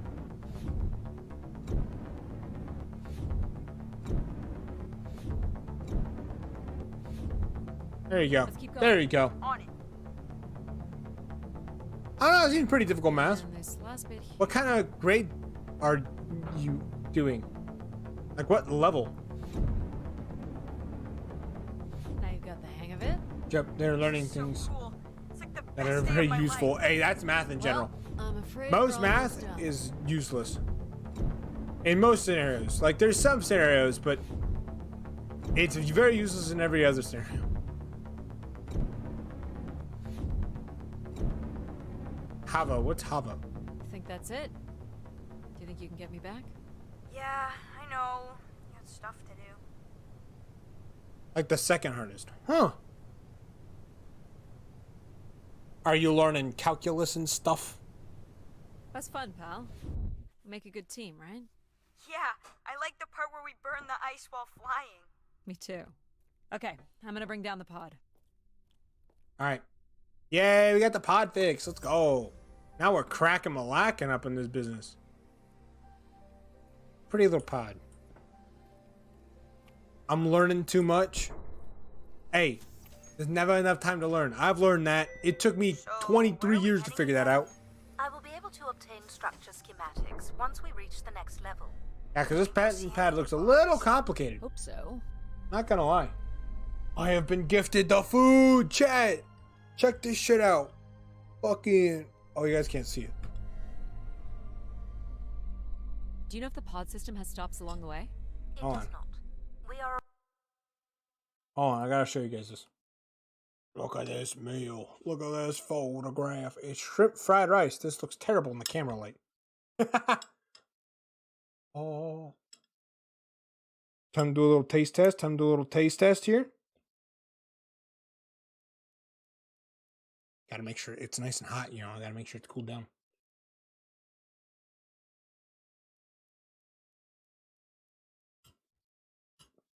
There you go. Let's keep going. There you go. On it. I don't know, it seems pretty difficult math. And this last bit here. What kind of grade are you doing? Like what level? Now you've got the hang of it. Yep, they're learning So things cool. It's like the that best are day of very my useful. life. Hey, that's math in general. Well, I'm afraid Most we're math almost done. is useless. In most scenarios. Like there's some scenarios, but it's very useless in every other scenario. Hava, what's Hava? I think that's it. Do you think you can get me back? Yeah, I know. You got stuff to do. Like the second hardest. Huh. Are you learning calculus and stuff? That's fun, pal. Make a good team, right? Yeah, I like the part where we burn the ice while flying. Me too. Okay, I'm gonna bring down the pod. Alright. Yay, we got the pod fix. Let's go. Now we're cracking malacking up in this business. Pretty little pod. I'm learning too much. Hey, there's never enough time to learn. I've learned that. It took me 23 years to figure that out. I will be able to obtain structure schematics once we reach the next level. Yeah, because this patent pad looks a little complicated. Hope so. Not gonna lie. I have been gifted the food, chat. Check this shit out. Fucking. Oh, you guys can't see it. Do you know if the pod system has stops along the way? It Hold does on. not. We are Hold on, I gotta show you guys this. Look at this meal. Look at this photograph. It's shrimp fried rice. This looks terrible in the camera light. Oh. Time to do a little taste test. Time to do a little taste test here. Gotta make sure it's nice and hot, you know. I gotta make sure it's cooled down.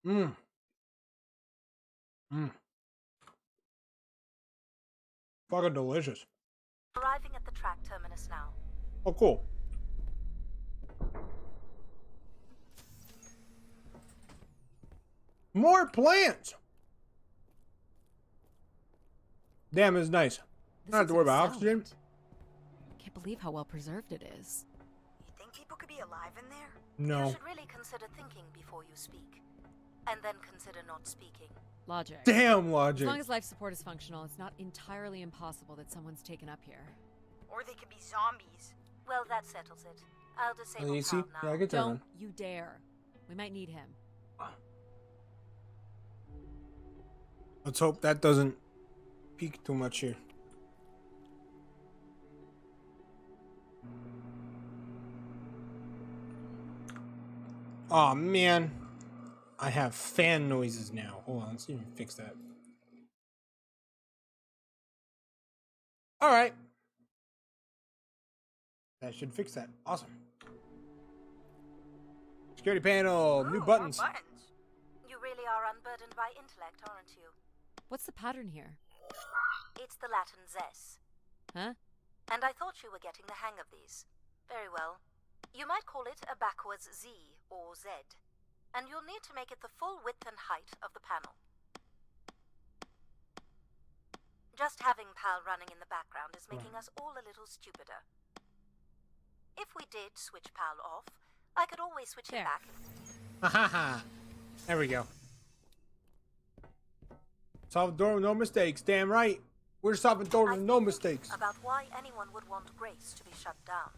Mmm. Mmm. Fucking delicious. arriving at the track terminus now. Oh, cool. More plants. Damn, it's nice. This Not have to worry looks about like oxygen. sound. Can't believe how well preserved it is. You think people could be alive in there? You No. should really consider thinking before you speak. And then consider not speaking. Logic. Damn As logic. long as life support is functional, it's not entirely impossible that someone's taken up here. Or they could be zombies. Well, that settles it. I'll disable You see? Pal now. Yeah, I can turn Don't on. you dare. We might need him. Let's hope that doesn't peak too much here. Oh man, I have fan noises now. Hold on, let's see if we can fix that. All right, that should fix that. Awesome. Security panel, new Ooh, buttons. more buttons. You really are unburdened by intellect, aren't you? What's the pattern here? It's the Latin zes. Huh? And I thought you were getting the hang of these. Very well. You might call it a backwards Z or Z. And you'll need to make it the full width and height of the panel. Just having Pal running in the background is making us all a little stupider. If we did switch Pal off, I could always switch There. it back. Ha ha ha. There we go. Salvador with no mistakes. Damn right. We're Salvador with I've no been mistakes. thinking about why anyone would want Grace to be shut down.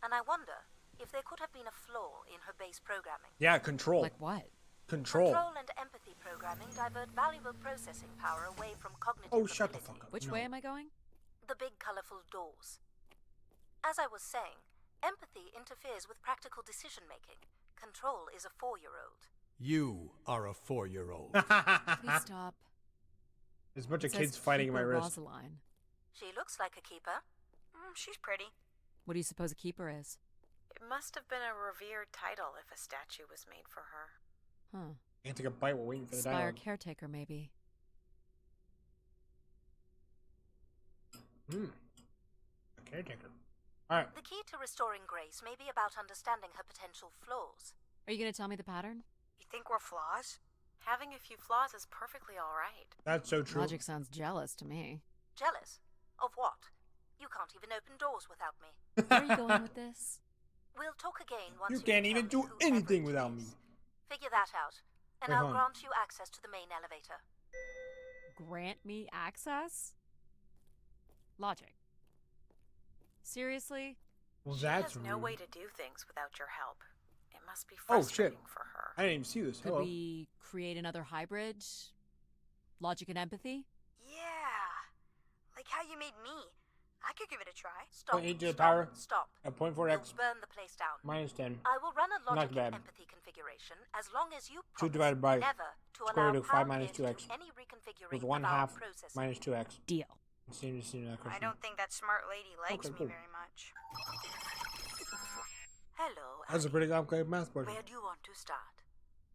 And I wonder if there could have been a flaw in her base programming. Yeah, control. Like what? Control. Control and empathy programming divert valuable processing power away from cognitive Oh, shut the ability. fuck up. Which No. way am I going? The big colorful doors. As I was saying, empathy interferes with practical decision making. Control is a 4-year-old. You are a 4-year-old. Please stop. There's a bunch of It kids says fighting in my Keeper wrist. Rosaline. She looks like a keeper. She's pretty. What do you suppose a keeper is? It must have been a revered title if a statue was made for her. Huh. Can't take a bite while waiting for the Spire dialogue. caretaker, maybe. A caretaker. Alright. The key to restoring Grace may be about understanding her potential flaws. Are you gonna tell me the pattern? You think we're flaws? Having a few flaws is perfectly alright. That's so true. Logic sounds jealous to me. Jealous? Of what? You can't even open doors without me. Where are you going with this? We'll talk again once You you can't can even tell do me who anything Everett without is. me. Figure that out, and Wait, I'll hold on. grant you access to the main elevator. Grant me access? Logic. Seriously? Well, She that's has no rude. way to do things without your help. It must be Oh, shit. frustrating for her. I didn't even see this. Could Hello. we create another hybrid? Logic and empathy? Yeah. Like how you made me. I could give it a try. Stop. 0.8 to the stop, power. Stop. At You'll 0.4x burn the place down. minus 10. I will run a Not logic bad. and empathy configuration as long as you 2 promise divided by never to square allow root of 5 Pal minus here to 2x. do any reconfiguring With 1 of our half processing. minus 2x. Deal. Seem that I question. don't think that smart lady likes Okay, me cool. very much. Hello, That's a pretty complicated math question. where do you want to start?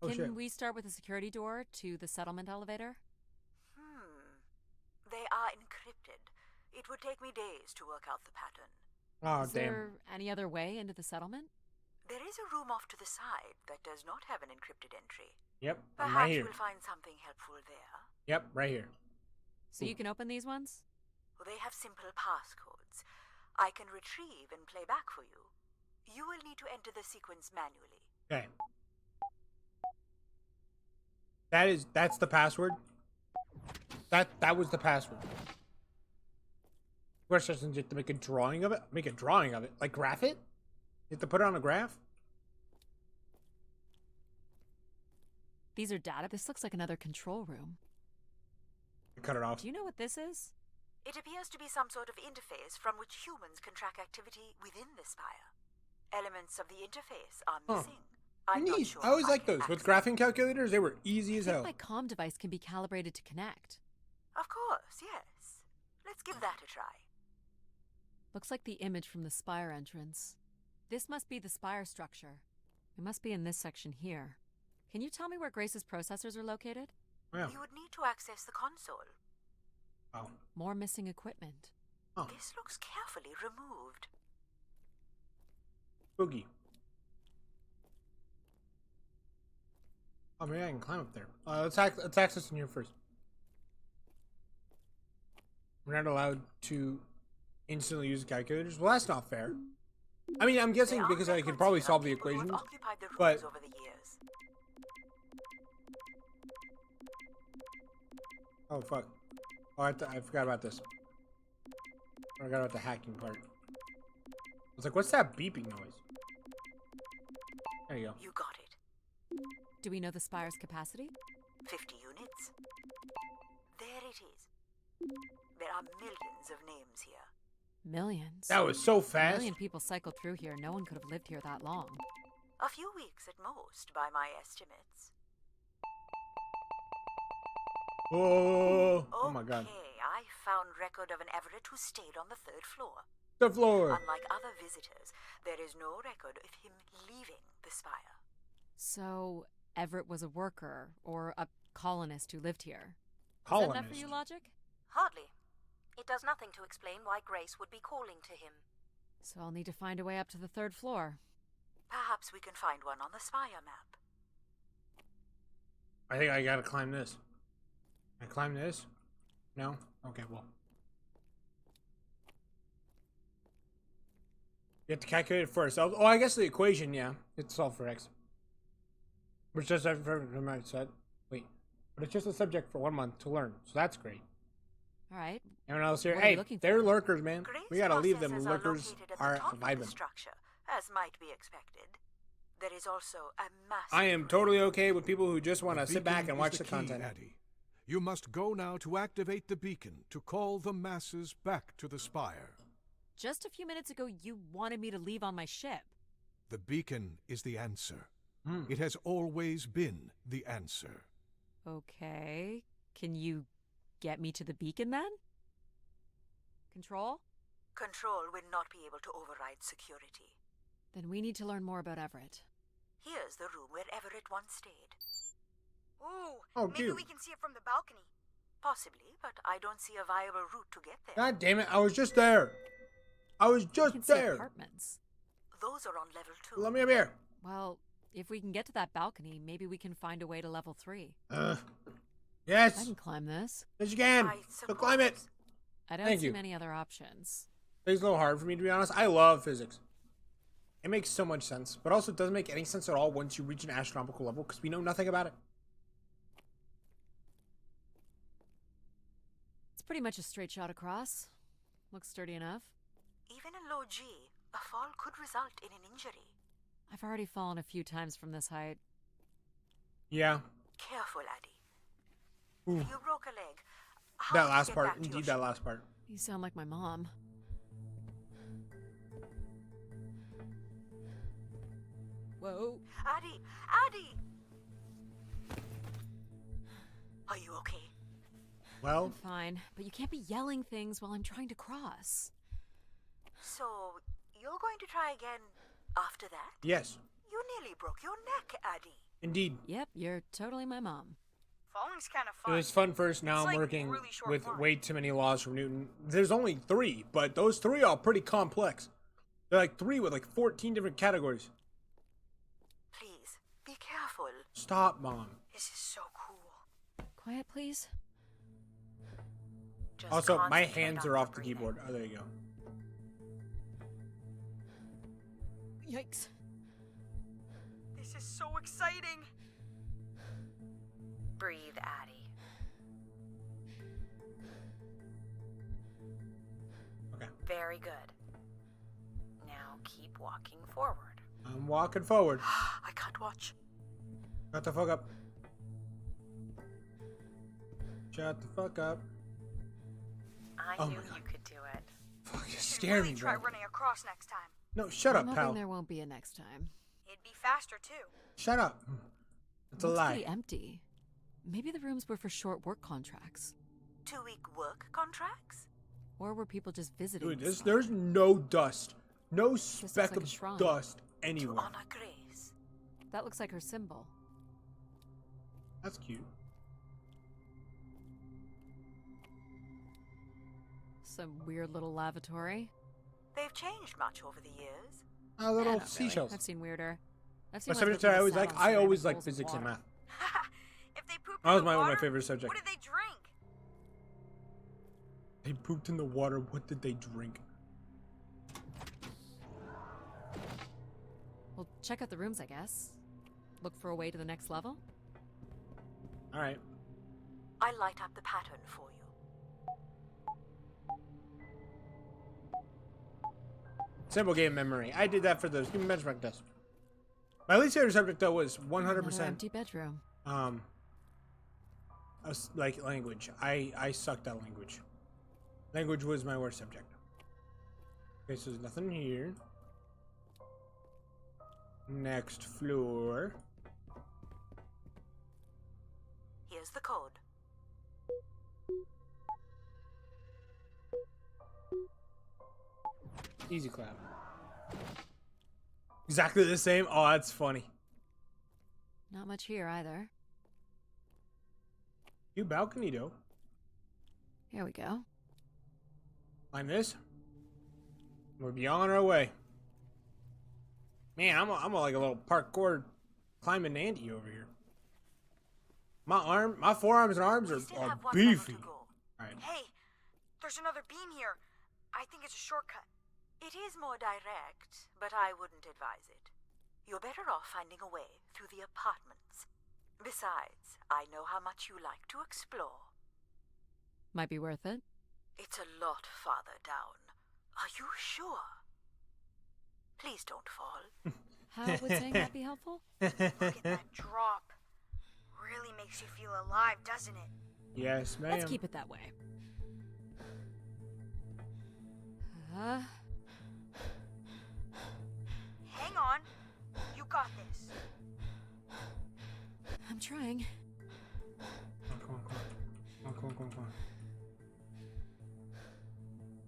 Oh Can shit. we start with the security door to the settlement elevator? They are encrypted. It would take me days to work out the pattern. Oh Is damn. there any other way into the settlement? There is a room off to the side that does not have an encrypted entry. Yep. I'm Perhaps right here. you'll find something helpful there. Yep. Right here. So you can open these ones? They have simple passcodes. I can retrieve and play back for you. You will need to enter the sequence manually. Okay. That's the password. That was the password. We're just to make a drawing of it. Make a drawing of it. Like graph it. You have to put it on a graph. These are data. This looks like another control room. Cut it off. Do you know what this is? It appears to be some sort of interface from which humans can track activity within the spire. Elements of the interface are Huh. missing. I'm not Neat. sure I always I like can those. With access graphing calculators, they were easy I as think hell. my comm device can be calibrated to connect. Of course, yes. Let's give that a try. Looks like the image from the spire entrance. This must be the spire structure. It must be in this section here. Can you tell me where Grace's processors are located? Yeah. You would need to access the console. Oh. More missing equipment. Oh. This looks carefully removed. Boogie. Oh, maybe I can climb up there. Let's access in here first. We're not allowed to instantly use calculators. Well, that's not fair. I mean, I'm guessing There are because I could records probably here solve of the people who have equations. occupied the rooms but- over the years. Oh fuck! Oh, I forgot about this. I forgot about the hacking part. I was like, "What's that beeping noise?" There you go. You got it. Do we know the spire's capacity? 50 units. There it is. There are millions of names here. Millions. That was so A fast. million people cycled through here. No one could have lived here that long. A few weeks at most, by my estimates. Oh! Oh my god! Okay, I found record of an Everett who stayed on the 3rd floor. The floor. Unlike other visitors, there is no record of him leaving the spire. So, Everett was a worker, or a colonist who lived here. Is that Colonist. enough for you, Logic? Hardly. It does nothing to explain why Grace would be calling to him. So I'll need to find a way up to the 3rd floor. Perhaps we can find one on the spire map. I think I gotta climb this. Can I climb this? No? Okay, well. You have to calculate it for ourselves. Oh, I guess the equation, yeah. It's solved for x. Which just said. Wait. But it's just a subject for 1 month to learn. So that's great. Alright. Everyone else here? What are you Hey, looking they're for? lurkers, man. Grace We gotta leave them. processors Lurkers located at the are top of the vibing. structure, as might be expected. There is also a massive I am totally okay with people who just want to The sit back beacon and is watch the the key, content. Addie. You must go now to activate the beacon to call the masses back to the spire. Just a few minutes ago, you wanted me to leave on my ship. The beacon is the answer. Hmm. It has always been the answer. Okay. Can you get me to the beacon then? Control? Control will not be able to override security. Then we need to learn more about Everett. Here's the room where Everett once stayed. Ooh, Oh, maybe cute. we can see it from the balcony. Possibly, but I don't see a viable route to get there. God damn it! I was just there. I was We just can see there. apartments. Those are on level 2. Let me up here. Well, if we can get to that balcony, maybe we can find a way to level 3. I Yes. can climb this. Yes, you can. I So climb it. suppose. I don't Thank see you. many other options. It's a little hard for me, to be honest. I love physics. It makes so much sense, but also it doesn't make any sense at all once you reach an astronomical level because we know nothing about it. It's pretty much a straight shot across. Looks sturdy enough. Even in low G, a fall could result in an injury. I've already fallen a few times from this height. Yeah. Careful, Addie. Ooh. If you broke a leg, how That would you last get part. back to your Indeed, that ship? last part. You sound like my mom. Whoa. Addie! Addie! Are you okay? Well, I'm fine, but you can't be yelling things while I'm trying to cross. So, you're going to try again after that? yes. You nearly broke your neck, Addie. Indeed. Yep, you're totally my mom. Falling's kind of It fun. was fun first. Now It's I'm like working really short with fun. way too many laws from Newton. There's only 3, but those 3 are pretty complex. They're like 3 with like 14 different categories. Please, be careful. Stop, Mom. This is so cool. Quiet, please. Just Also, my concentrate hands on are your off the breathing. keyboard. Oh, there you go. Yikes. This is so exciting. Breathe, Addie. Okay. Very good. Now keep walking forward. I'm walking forward. I can't watch. Shut the fuck up. Shut the fuck up. I Oh knew my God. you could do it. Fuck, you Should scare really me, try bro. running across next time. No, shut I'm up, hoping pal. there won't be a next time. It'd be faster too. Shut up. It's a Looks lie. pretty empty. Maybe the rooms were for short work contracts. 2-week work contracts? Or were people just visiting? Dude, the spot? there's no dust. No looks speck like a of shrine. dust To anywhere. honor Grace. That looks like her symbol. That's cute. Some weird little lavatory. They've changed much over the years. A little Not really. seashells. I've seen weirder. I've seen My ones subject with I little always like. saddles I surrounding always like bowls of physics and water. math. If they poop That in was the one of my water, favorite subjects. what did they drink? They pooped in the water. What did they drink? Well, check out the rooms, I guess. Look for a way to the next level. All right. I light up the pattern for you. Simple game memory. I did that for those. Give me a benchmark test. My least favorite subject though was Another 100% empty bedroom. like language. I sucked at language. Language was my worst subject. Okay, so there's nothing here. Next floor. Here's the code. Easy clap. Exactly the same. Oh, that's funny. Not much here either. New balcony though. Here we go. Climb this. We're beyond our way. Man, I'm like a little parkour climbing Andy over here. My forearms and arms We are still have one beefy. level to go. Alright. Hey, there's another beam here. I think it's a shortcut. It is more direct, but I wouldn't advise it. You're better off finding a way through the apartments. Besides, I know how much you like to explore. Might be worth it. It's a lot farther down. Are you sure? Please don't fall. How would saying that be helpful? Look at that drop. Really makes you feel alive, doesn't it? Yes, ma'am. Let's keep it that way. Hang on. You got this. I'm trying. Come on.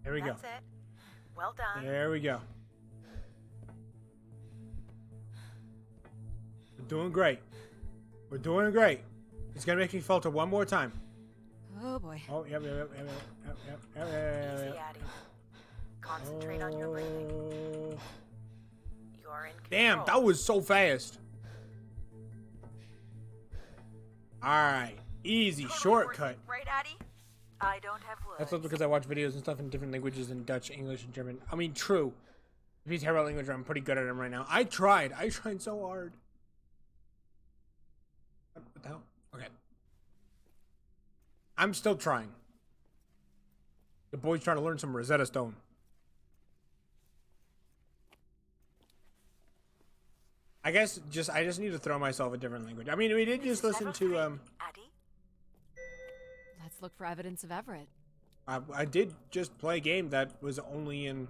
There we go. That's it. Well done. There we go. We're doing great. We're doing great. It's gonna make me falter one more time. Oh boy. Oh, yep. Easy, Addie. Concentrate on your breathing. You're in control. Damn, that was so fast. Alright. Easy Totally shortcut. worth it, right, Addie? I don't have words. That's not because I watch videos and stuff in different languages in Dutch, English, and German. I mean, true. If you care about language, I'm pretty good at them right now. I tried so hard. What the hell? Okay. I'm still trying. The boy's trying to learn some Rosetta Stone. I guess I just need to throw myself a different language. I mean, we did just listen to Addie? Let's look for evidence of Everett. I did just play a game that was only in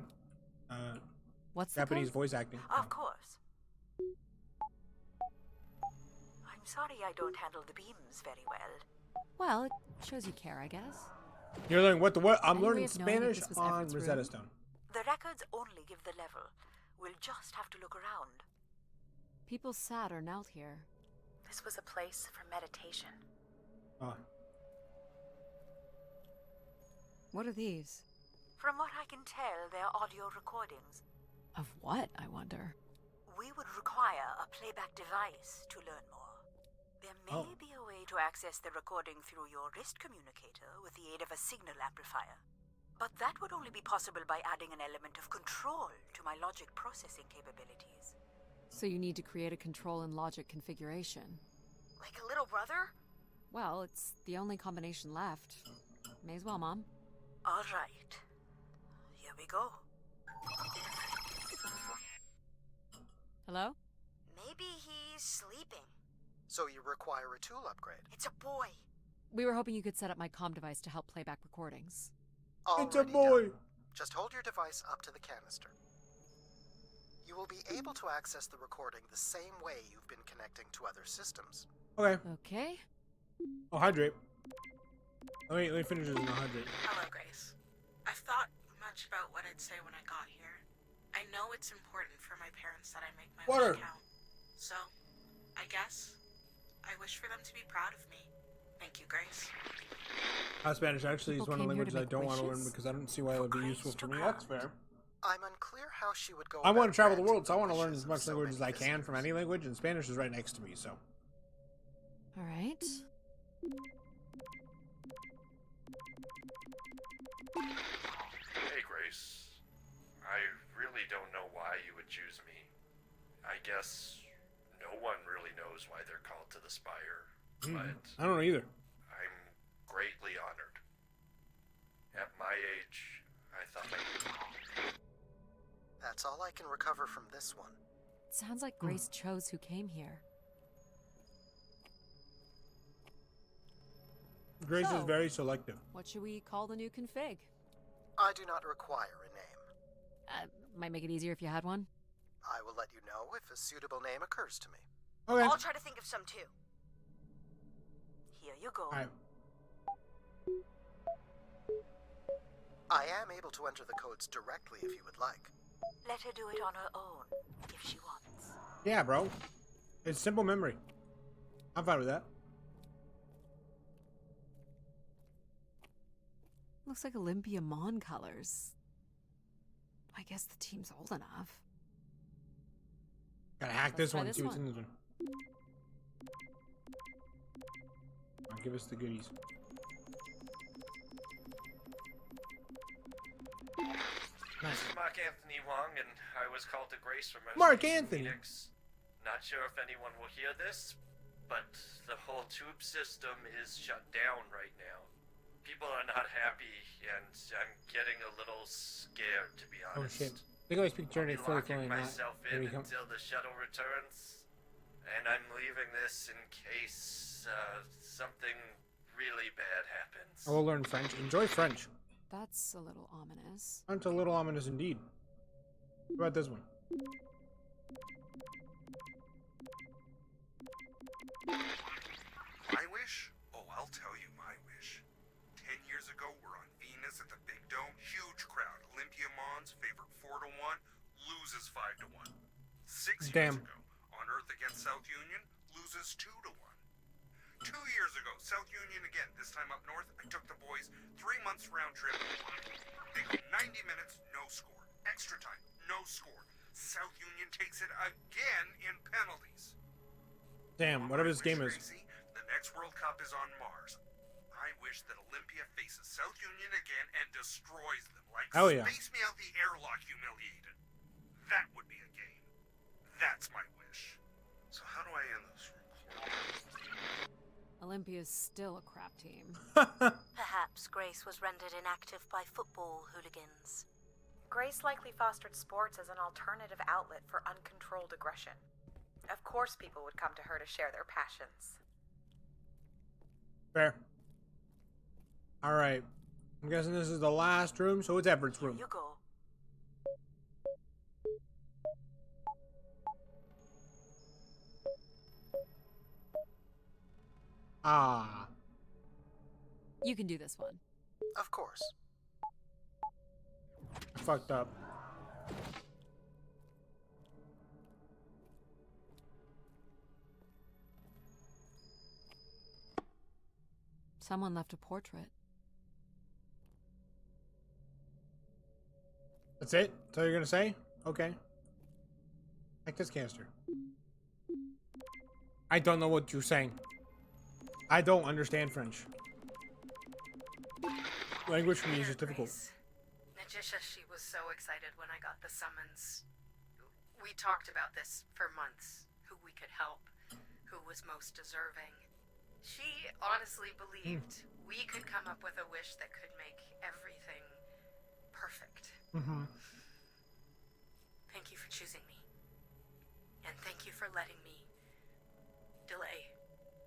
What's the Japanese code? voice acting. Of course. I'm sorry I don't handle the beams very well. Well, it shows you care, I guess. You're learning what? I'm Any way learning of knowing if Spanish this was on Everett's Rosetta room? Stone. The records only give the level. We'll just have to look around. People sat or knelt here. This was a place for meditation. Oh. What are these? From what I can tell, they're audio recordings. Of what, I wonder? We would require a playback device to learn more. There may be a way to access the recording through your wrist communicator with the aid of a signal amplifier. But that would only be possible by adding an element of control to my logic processing capabilities. So you need to create a control and logic configuration. Like a little brother? Well, it's the only combination left. May as well, Mom. All right. Here we go. Hello? Maybe he's sleeping. So you require a tool upgrade. It's a boy. We were hoping you could set up my comm device to help playback recordings. It's a Already boy. done. Just hold your device up to the canister. You will be able to access the recording the same way you've been connecting to other systems. Okay. Okay. I'll hydrate. Let me finish this and I'll hydrate. Hello, Grace. I've thought much about what I'd say when I got here. I know it's important for my parents that I make my Water. wish count. So, I guess, I wish for them to be proud of me. Thank you, Grace. Spanish actually is People one of the came here to languages I make don't want to learn wishes? because I don't see why it would be useful for me. That's fair. I'm unclear how she would go I want about to travel the granting world, so I want to learn wishes as of much so language as many I can from visitors. any language, and Spanish is right next to me, so. All right. Hey, Grace. I really don't know why you would choose me. I guess no one really knows why they're called to the Spire, but I don't know either. I'm greatly honored. At my age, I thought That's all I can recover from this one. It sounds like Grace chose who came here. Grace is So- very selective. What should we call the new config? I do not require a name. Might make it easier if you had one. I will let you know if a suitable name occurs to me. Okay. I'll try to think of some too. Here you go. All right. I am able to enter the codes directly if you would like. Let her do it on her own, if she wants. Yeah, bro. It's simple memory. I'm fine with that. Looks like Olympia Mon colors. I guess the team's old enough. Gotta hack Let's this try one. this See what's in one. this one. Alright, give us the goodies. Nice. Mark Anthony Wong, and I was called to Grace from Mark Anthony. Phoenix. Not sure if anyone will hear this, but the whole tube system is shut down right now. People are not happy, and I'm getting a little scared, to be Oh honest. shit. They always speak I'll be German fully locking fluent. myself Here in we come. until the shuttle returns, and I'm leaving this in case something really bad happens. I will learn French. Enjoy French. That's a little ominous. That's a little ominous indeed. What about this one? My wish? Oh, I'll tell you my wish. 10 years ago, we're on Venus at the Big Dome. Huge crowd. Olympia Mons, favorite 6 Damn. years ago, on Earth against South Union, loses 2-1. 2 years ago, South Union again, this time up north, I took the boys 3 months round trip. They go 90 minutes, no score. Extra time, no score. South Union takes it again in penalties. Damn, whatever this game is. Tracy, the next World Cup is on Mars. I wish that Olympia faces South Union again and destroys them like Hell yeah. Space Me Out the Airlock humiliated. That would be a game. That's my wish. So how do I end this recording? Olympia's still a crap team. Perhaps Grace was rendered inactive by football hooligans. Grace likely fostered sports as an alternative outlet for uncontrolled aggression. Of course people would come to her to share their passions. Fair. Alright. I'm guessing this is the last room, so it's Everett's room. You go. Ah. You can do this one. Of course. Fucked up. Someone left a portrait. That's it? That's all you're gonna say? Okay. Like this canister. I don't know what you're saying. I don't understand French. Language for me is just difficult. Najisha, she was so excited when I got the summons. We talked about this for months. Who we could help. Who was most deserving. She honestly believed we could come up with a wish that could make everything perfect. Mm-hmm. Thank you for choosing me. And thank you for letting me delay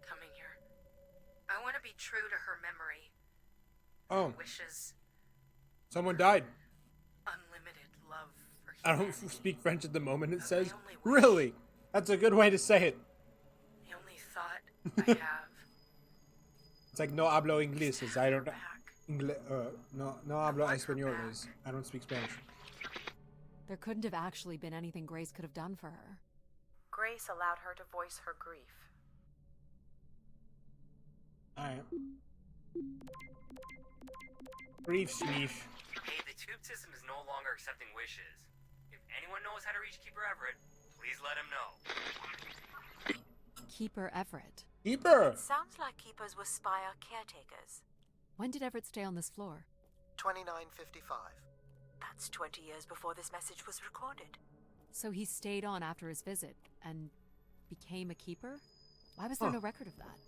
coming here. I want to be true to her memory. Oh. Wishes. Someone died. Unlimited love for I don't humanity. speak French at the moment, it says. only wish. Really? That's a good way to say it. The only thought I have. It's like no hablo inglés. I don't. back. No hablo want her español. back. I don't speak Spanish. There couldn't have actually been anything Grace could have done for her. Grace allowed her to voice her grief. Alright. Grief sneef. Hey, the tube system is no longer accepting wishes. If anyone knows how to reach Keeper Everett, please let him know. Keeper Everett. Keeper! Sounds like keepers were Spire caretakers. When did Everett stay on this floor? 2955. That's 20 years before this message was recorded. So he stayed on after his visit and became a keeper? Why was there no record of that?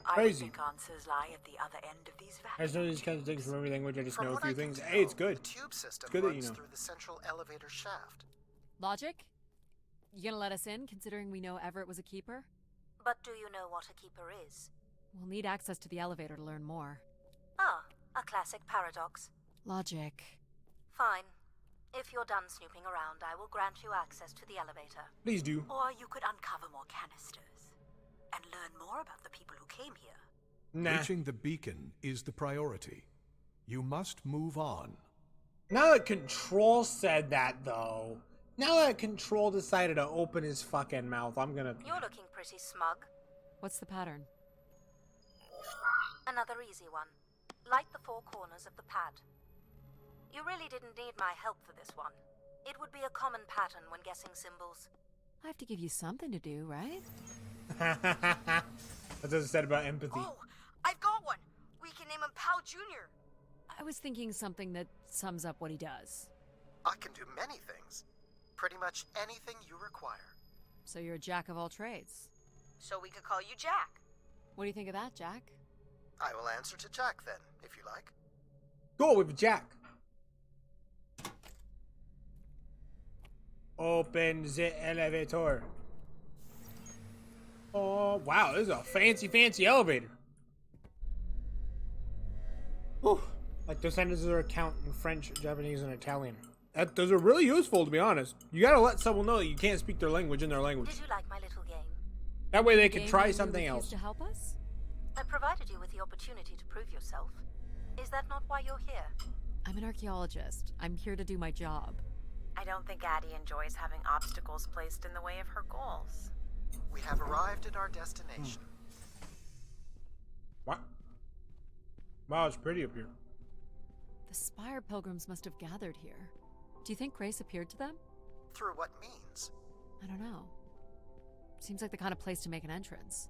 I Crazy. think answers lie at the other end of these I just know vacuum these kinds of things from every language. I just From know a what few I can things. tell, Hey, it's good. The tube system good that you runs know. through the central elevator shaft. Logic? You gonna let us in, considering we know Everett was a keeper? But do you know what a keeper is? We'll need access to the elevator to learn more. Ah, a classic paradox. Logic. Fine. If you're done snooping around, I will grant you access to the elevator. Please do. Or you could uncover more canisters and learn more about the people who came here. Nah. Reaching the beacon is the priority. You must move on. Now that Control said that, though. Now that Control decided to open his fucking mouth, I'm gonna... You're looking pretty smug. What's the pattern? Another easy one. Light the four corners of the pad. You really didn't need my help for this one. It would be a common pattern when guessing symbols. I have to give you something to do, right? That's what it said about empathy. Oh, I've got one. We can name him Pal Jr. I was thinking something that sums up what he does. I can do many things. Pretty much anything you require. So you're a jack of all trades. So we could call you Jack. What do you think of that, Jack? I will answer to Jack then, if you like. Go with Jack. Open the elevator. Oh, wow, this is a fancy elevator. Whew. Like, those sentences are count in French, Japanese, and Italian. Those are really useful, to be honest. You gotta let someone know that you can't speak their language in their language. Did you like my little game? That way they can Game try when you something refuse else. to help us? I provided you with the opportunity to prove yourself. Is that not why you're here? I'm an archaeologist. I'm here to do my job. I don't think Addie enjoys having obstacles placed in the way of her goals. We have arrived at our destination. What? Wow, it's pretty up here. The Spire pilgrims must have gathered here. Do you think Grace appeared to them? Through what means? I don't know. Seems like the kind of place to make an entrance.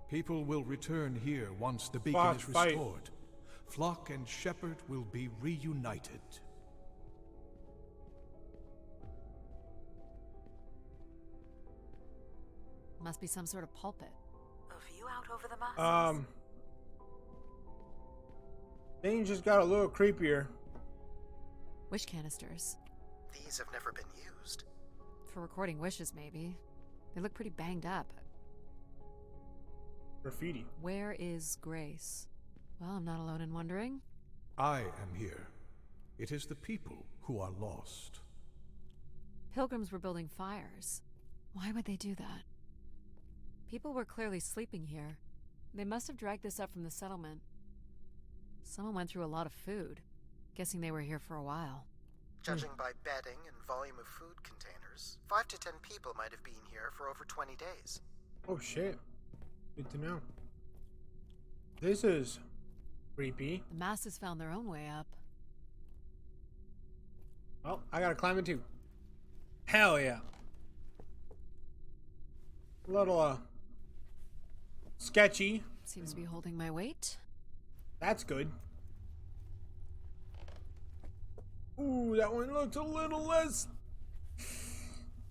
People will return here once the beacon is restored. Flock and shepherd will be reunited. Must be some sort of pulpit. A view out over the masses. Things just got a little creepier. Wish canisters. These have never been used. For recording wishes, maybe. They look pretty banged up. Graffiti. Where is Grace? Well, I'm not alone in wondering. I am here. It is the people who are lost. Pilgrims were building fires. Why would they do that? People were clearly sleeping here. They must have dragged this up from the settlement. Someone went through a lot of food. Guessing they were here for a while. Judging by bedding and volume of food containers, 5 to 10 people might have been here for over 20 days. Oh shit. Good to know. This is creepy. The masses found their own way up. Well, I gotta climb it too. Hell yeah. A little, sketchy. Seems to be holding my weight. That's good. Ooh, that one looks a little less.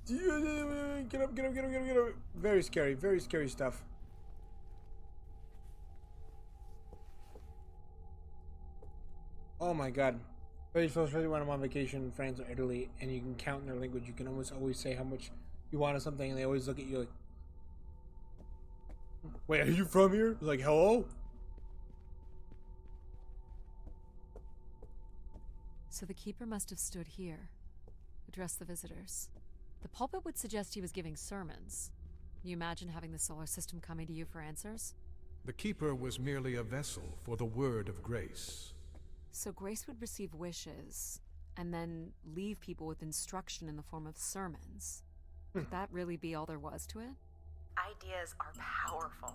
Get up, get up, get up, get up, get up. Very scary stuff. Oh my god. Especially when I'm on vacation in France or Italy and you can count in their language, you can almost always say how much you want of something and they always look at you like, wait, are you from here? Like, hello? So the keeper must have stood here, addressed the visitors. The pulpit would suggest he was giving sermons. Can you imagine having the solar system coming to you for answers? The keeper was merely a vessel for the word of grace. So Grace would receive wishes, and then leave people with instruction in the form of sermons. Could that really be all there was to it? Ideas are powerful.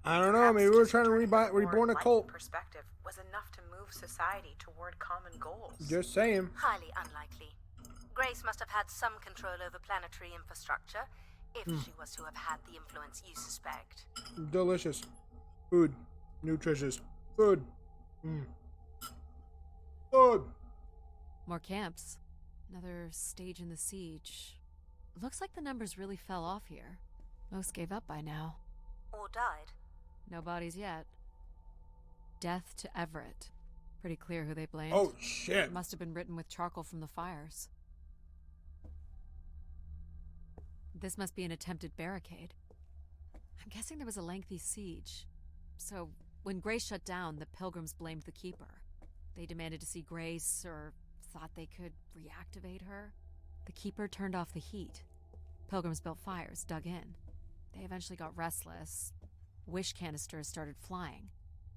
I don't know, maybe we're trying to reborn a cult. Perspective was enough to move society toward common goals. Just saying. Highly unlikely. Grace must have had some control over planetary infrastructure, if she was to have had the influence you suspect. Delicious. Food. Nutritious. Food. Food. More camps. Another stage in the siege. Looks like the numbers really fell off here. Most gave up by now. Or died. No bodies yet. Death to Everett. Pretty clear who they blamed. Oh, shit. It must have been written with charcoal from the fires. This must be an attempted barricade. I'm guessing there was a lengthy siege. So, when Grace shut down, the pilgrims blamed the keeper. They demanded to see Grace, or thought they could reactivate her. The keeper turned off the heat. Pilgrims built fires, dug in. They eventually got restless. Wish canisters started flying.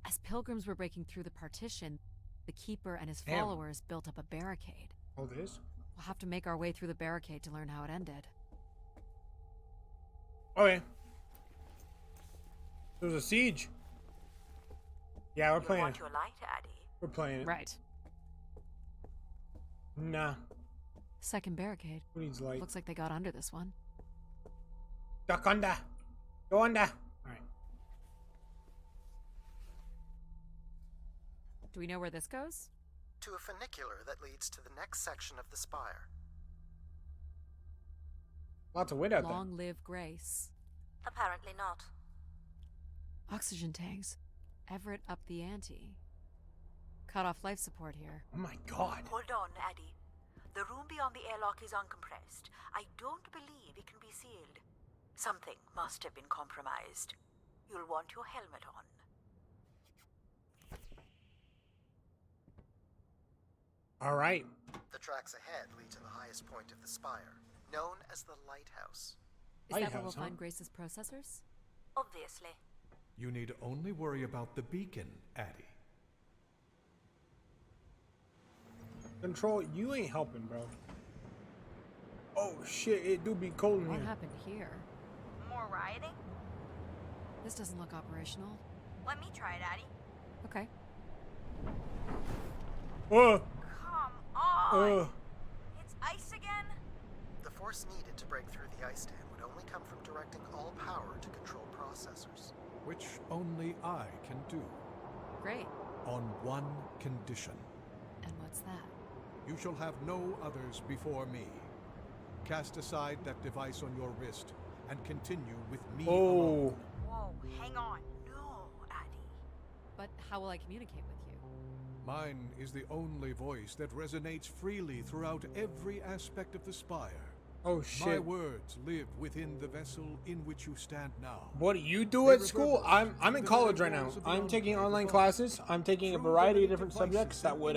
As pilgrims were breaking through the partition, the keeper and his followers built up a barricade. Oh, this? We'll have to make our way through the barricade to learn how it ended. Okay. There was a siege. Yeah, we're playing it. You want your light, Addie? We're playing it. Right. Nah. Second barricade. Who needs light? Looks like they got under this one. Duck under. Go under. Alright. Do we know where this goes? To a funicular that leads to the next section of the spire. Lots of wind out there. Long live Grace. Apparently not. Oxygen tanks. Everett upped the ante. Cut off life support here. Oh my god. Hold on, Addie. The room beyond the airlock is uncompressed. I don't believe it can be sealed. Something must have been compromised. You'll want your helmet on. Alright. The tracks ahead lead to the highest point of the spire, known as the lighthouse. Is that where we'll find Grace's processors? Obviously. You need only worry about the beacon, Addie. Control, you ain't helping, bro. Oh shit, it do be cold in What here. happened here? More rioting? This doesn't look operational. Let me try it, Addie. Okay. Come on! It's ice again? The force needed to break through the ice dam would only come from directing all power to control processors. Which only I can do. Great. On one condition. And what's that? You shall have no others before me. Cast aside that device on your wrist and continue with me alone. Whoa, hang on. No, Addie. But how will I communicate with you? Mine is the only voice that resonates freely throughout every aspect of the spire. Oh shit. My words live within the vessel in which you stand now. What do you do at school? I'm in college right now. I'm taking online classes. I'm taking a variety of different subjects that would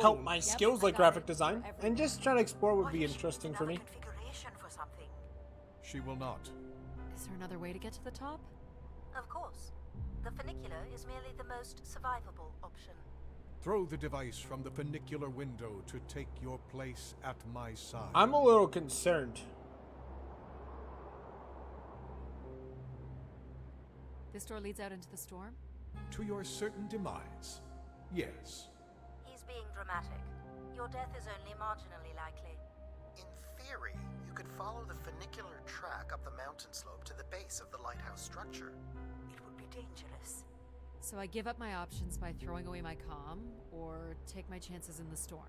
help my skills like graphic design, and just trying to explore would be interesting for me. Configuration for something. She will not. Is there another way to get to the top? Of course. The funicular is merely the most survivable option. Throw the device from the funicular window to take your place at my side. I'm a little concerned. This door leads out into the storm? To your certain demise, yes. He's being dramatic. Your death is only marginally likely. In theory, you could follow the funicular track up the mountain slope to the base of the lighthouse structure. It would be dangerous. So I give up my options by throwing away my comm, or take my chances in the storm.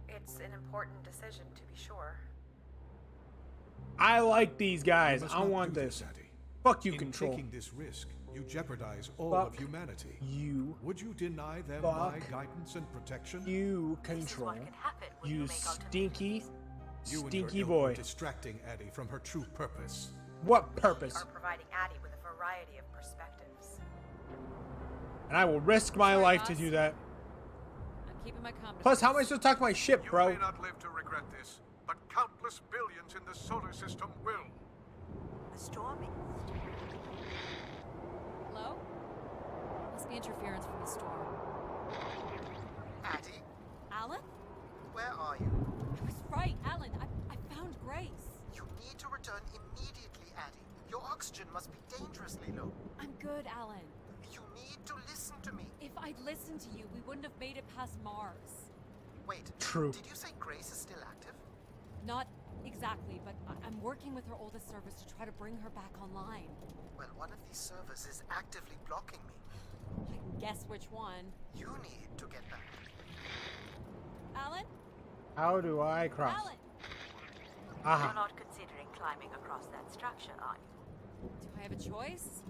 It's an important decision, to be sure. I like these guys. You must I not want do this. Addie. Fuck you, In Control. taking this risk, you jeopardize all Fuck of humanity. you. Would you deny them Fuck my guidance and protection? You, This is Control. what can happen when You make stinky, You and stinky your ilk boy. were distracting Addie from her true purpose. What purpose? Are providing Addie with a variety of perspectives. And I will risk my Sorry, life to boss. do that. I'm keeping my comm. Plus, how am I supposed to talk to my ship, You bro? may not live to regret this, but countless billions in the solar system will. The storm is... Hello? Must be interference from the storm. Addie, Alan? where are you? I was right, Alan. I found Grace. You need to return immediately, Addie. Your oxygen must be dangerously low. I'm good, Alan. You need to listen to me. If I'd listened to you, we wouldn't have made it past Mars. Wait, True. did you say Grace is still active? Not exactly, but I'm working with her oldest service to try to bring her back online. Well, one of these servers is actively blocking me. I can guess which one. You need to get back. Alan? How do I cross? Alan! You're Aha. not considering climbing across that structure, are you? Do I have a choice?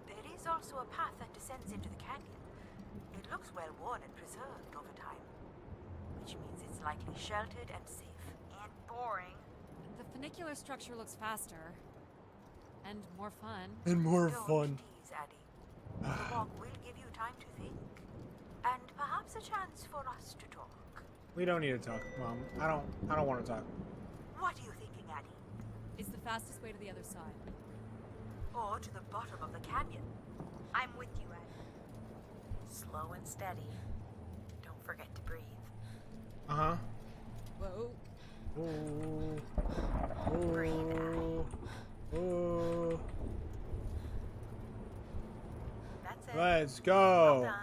There is also a path that descends into the canyon. It looks well worn and preserved over time, which means it's likely sheltered and safe. And boring. The funicular structure looks faster. And more fun. And more Don't fun. tease, Addie. The walk will give you time to think, and perhaps a chance for us to talk. We don't need to talk, Mom. I don't want to talk. What are you thinking, Addie? It's the fastest way to the other side. Or to the bottom of the canyon? I'm with you, Addie. Slow and steady. Don't forget to breathe. Uh-huh. Whoa. Ooh. Ooh. Ooh. That's it. Let's Well go. done.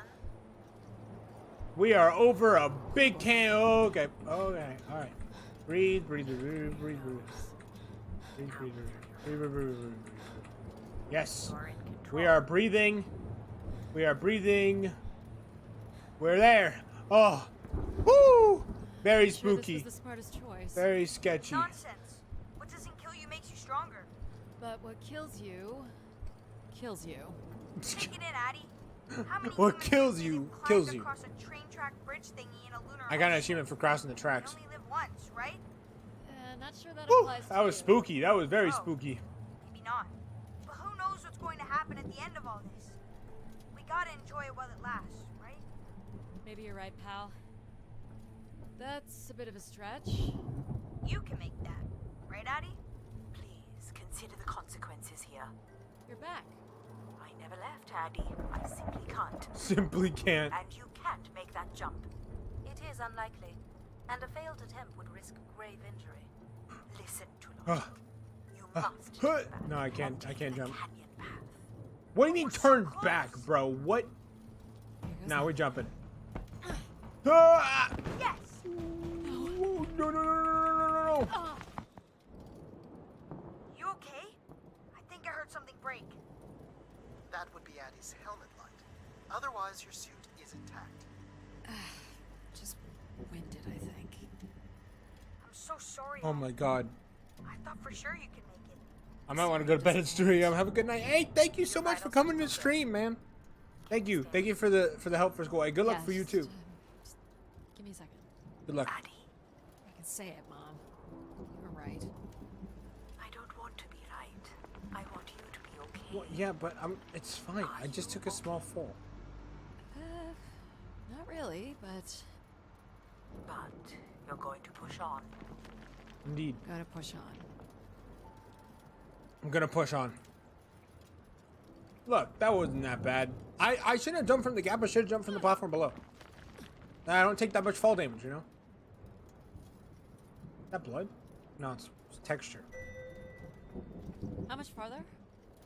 We are over a big can. Okay. Okay. All right. Breathe, breathe, breathe, breathe, breathe. Breathe, breathe, breathe, breathe, breathe, breathe, breathe. Yes. You're in control. We are breathing. We are breathing. We're there. Oh. Woo! Very Sure, this spooky. was the smartest choice. Very sketchy. Nonsense. What doesn't kill you makes you stronger. But what kills you, kills you. Take it in, Addie. How many What humans kills have you, climbed kills you. across a train track bridge thingy in a lunar I got an ocean? achievement for crossing the You tracks. only live once, right? Not sure that Woo! applies to That was you. spooky. That was very Oh. spooky. Maybe not. But who knows what's going to happen at the end of all this? We gotta enjoy it while it lasts, right? Maybe you're right, pal. That's a bit of a stretch. You can make that, right, Addie? Please consider the consequences here. You're back. I never left, Addie. I simply can't. Simply can't. And you can't make that jump. It is unlikely, and a failed attempt would risk grave injury. Listen to logic. You must Huh. turn back No, I and can't. I take can't the jump. canyon path. What do you mean Or turn so back, close. bro? What? Here goes Now we're nothing. jumping. Ah! Yes! No, no, no, no, no, no. Ah. You okay? I think I heard something break. That would be Addie's helmet light. Otherwise, your suit is intact. Just winded, I think. I'm so sorry. Oh my god. I thought for sure you could make it. I might want to go to bed and stream. Have a good night. Hey, thank you so much for coming to stream, man. Thank you. Thank you for the help for school. Hey, good luck for you Yes, too. just give me a second. Good luck. Addie, I can say it, Mom. You're right. I don't want to be right. I want you to be okay. Well, yeah, but it's fine. I just took a small fall. Not really, but But you're going to push on. Indeed. gotta push on. I'm gonna push on. Look, that wasn't that bad. I shouldn't have jumped from the gap. I should have jumped from the platform below. I don't take that much fall damage, you know? Is that blood? No, it's texture. How much farther?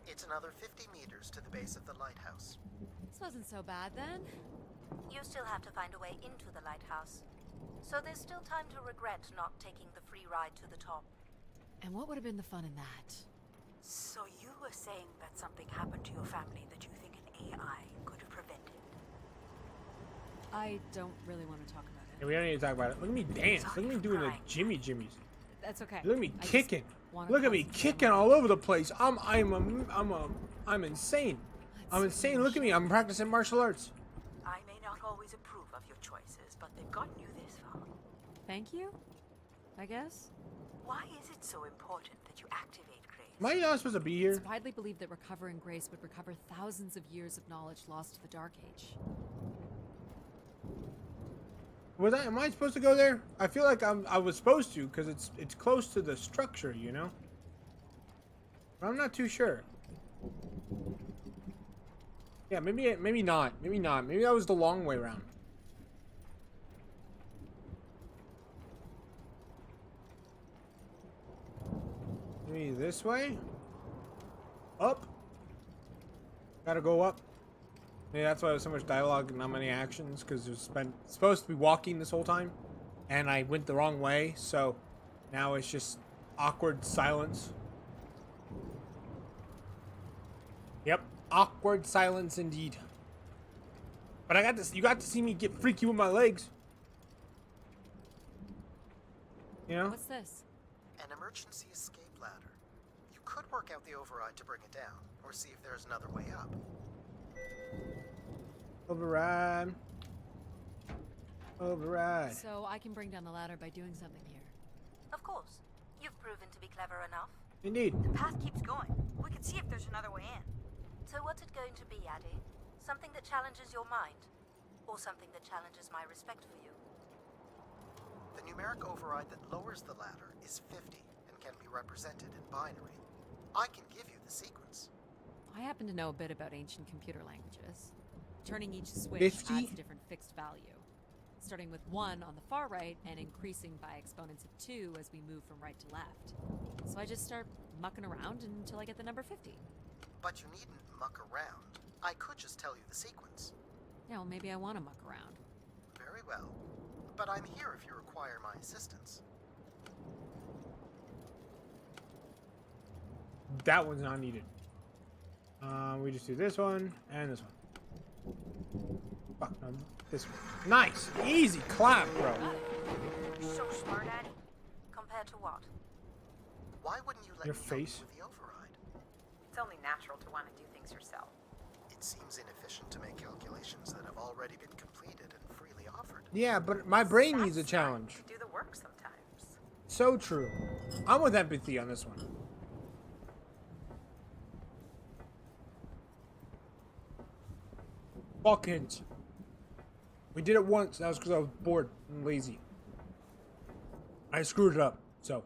It's another 50 meters to the base of the lighthouse. This wasn't so bad then. You still have to find a way into the lighthouse. So there's still time to regret not taking the free ride to the top. And what would have been the fun in that? So you were saying that something happened to your family that you think an AI could have prevented? I don't really want to talk about Hey, it. we don't need to talk about it. Look at me dance. Look at me doing the jimmies. That's okay. Look at me I just kicking. wanna Look at me concentrate on kicking my- all over the place. I'm insane. I'm Let's insane. Look at me. I'm practicing martial arts. I may not always approve of your choices, but they've gotten you this far. Thank you, I guess. Why is it so important that you activate Grace? Am I not supposed to be here? It's widely believed that recovering grace would recover thousands of years of knowledge lost to the Dark Age. Am I supposed to go there? I feel like I was supposed to because it's close to the structure, you know. But I'm not too sure. Yeah, maybe not. Maybe not. Maybe that was the long way around. Maybe this way? Up? Gotta go up. Maybe that's why there's so much dialogue and not many actions, because there's supposed to be walking this whole time, and I went the wrong way, so now it's just awkward silence. Yep, awkward silence indeed. But I got this. You got to see me get freaky with my legs. You know? What's this? An emergency escape ladder. You could work out the override to bring it down, or see if there's another way up. Override. Override. So I can bring down the ladder by doing something here. Of course. You've proven to be clever enough. Indeed. The path keeps going. We can see if there's another way in. So what's it going to be, Addie? Something that challenges your mind? Or something that challenges my respect for you? The numeric override that lowers the ladder is 50 and can be represented in binary. I can give you the sequence. I happen to know a bit about ancient computer languages. Turning each switch 50? adds a different fixed value, starting with 1 on the far right and increasing by exponents of 2 as we move from right to left. So I just start mucking around until I get the number 50. But you needn't muck around. I could just tell you the sequence. Yeah, well, maybe I want to muck around. Very well. But I'm here if you require my assistance. That one's not needed. We just do this one and this one. Fuck, no, this one. Nice, easy clap, bro. You're so smart, Addie. Compared to what? Why wouldn't you let Your me face. help you with the override? It's only natural to want to do things yourself. It seems inefficient to make calculations that have already been completed and freely offered. Yeah, but my brain needs a That's fine. challenge. Do the work sometimes. So true. I'm with empathy on this one. Balkans. We did it once. That was because I was bored and lazy. I screwed it up. So.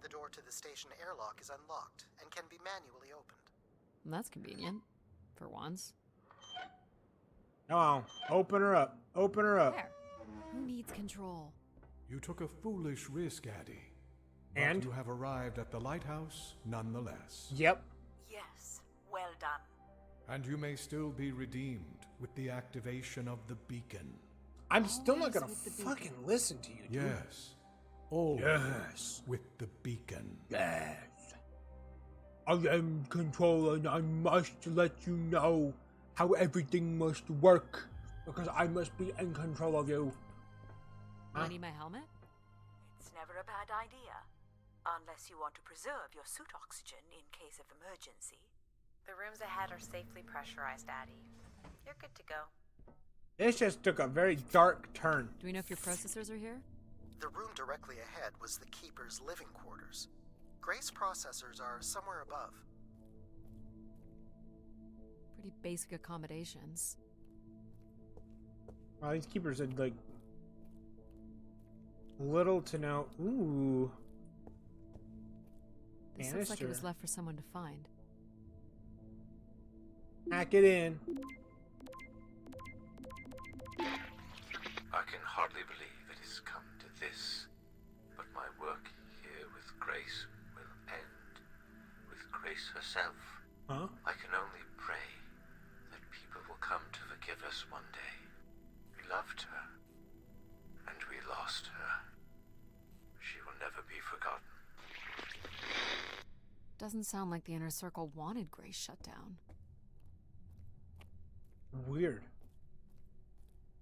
The door to the station airlock is unlocked and can be manually opened. That's convenient. For once. Come on. Open her up. Open her up. There. Who needs control? You took a foolish risk, Addie. But And? you have arrived at the lighthouse nonetheless. Yep. Yes, well done. And you may still be redeemed with the activation of the beacon. I'm still not gonna with the fucking listen to you, dude. Yes. Always Yes. with the beacon. Yes. I am control and I must let you know how everything must work. Because I must be in control of you. Do I need my helmet? It's never a bad idea. Unless you want to preserve your suit oxygen in case of emergency. The rooms ahead are safely pressurized, Addie. You're good to go. This just took a very dark turn. Do we know if your processors are here? The room directly ahead was the Keeper's living quarters. Grace processors are somewhere above. Pretty basic accommodations. Wow, these keepers had like little to no. Ooh. This looks like it was left for someone to find. Hack it in. I can hardly believe it has come to this, but my work here with Grace will end with Grace herself. Huh? I can only pray that people will come to forgive us one day. We loved her, and we lost her. She will never be forgotten. Doesn't sound like the Inner Circle wanted Grace shut down. Weird.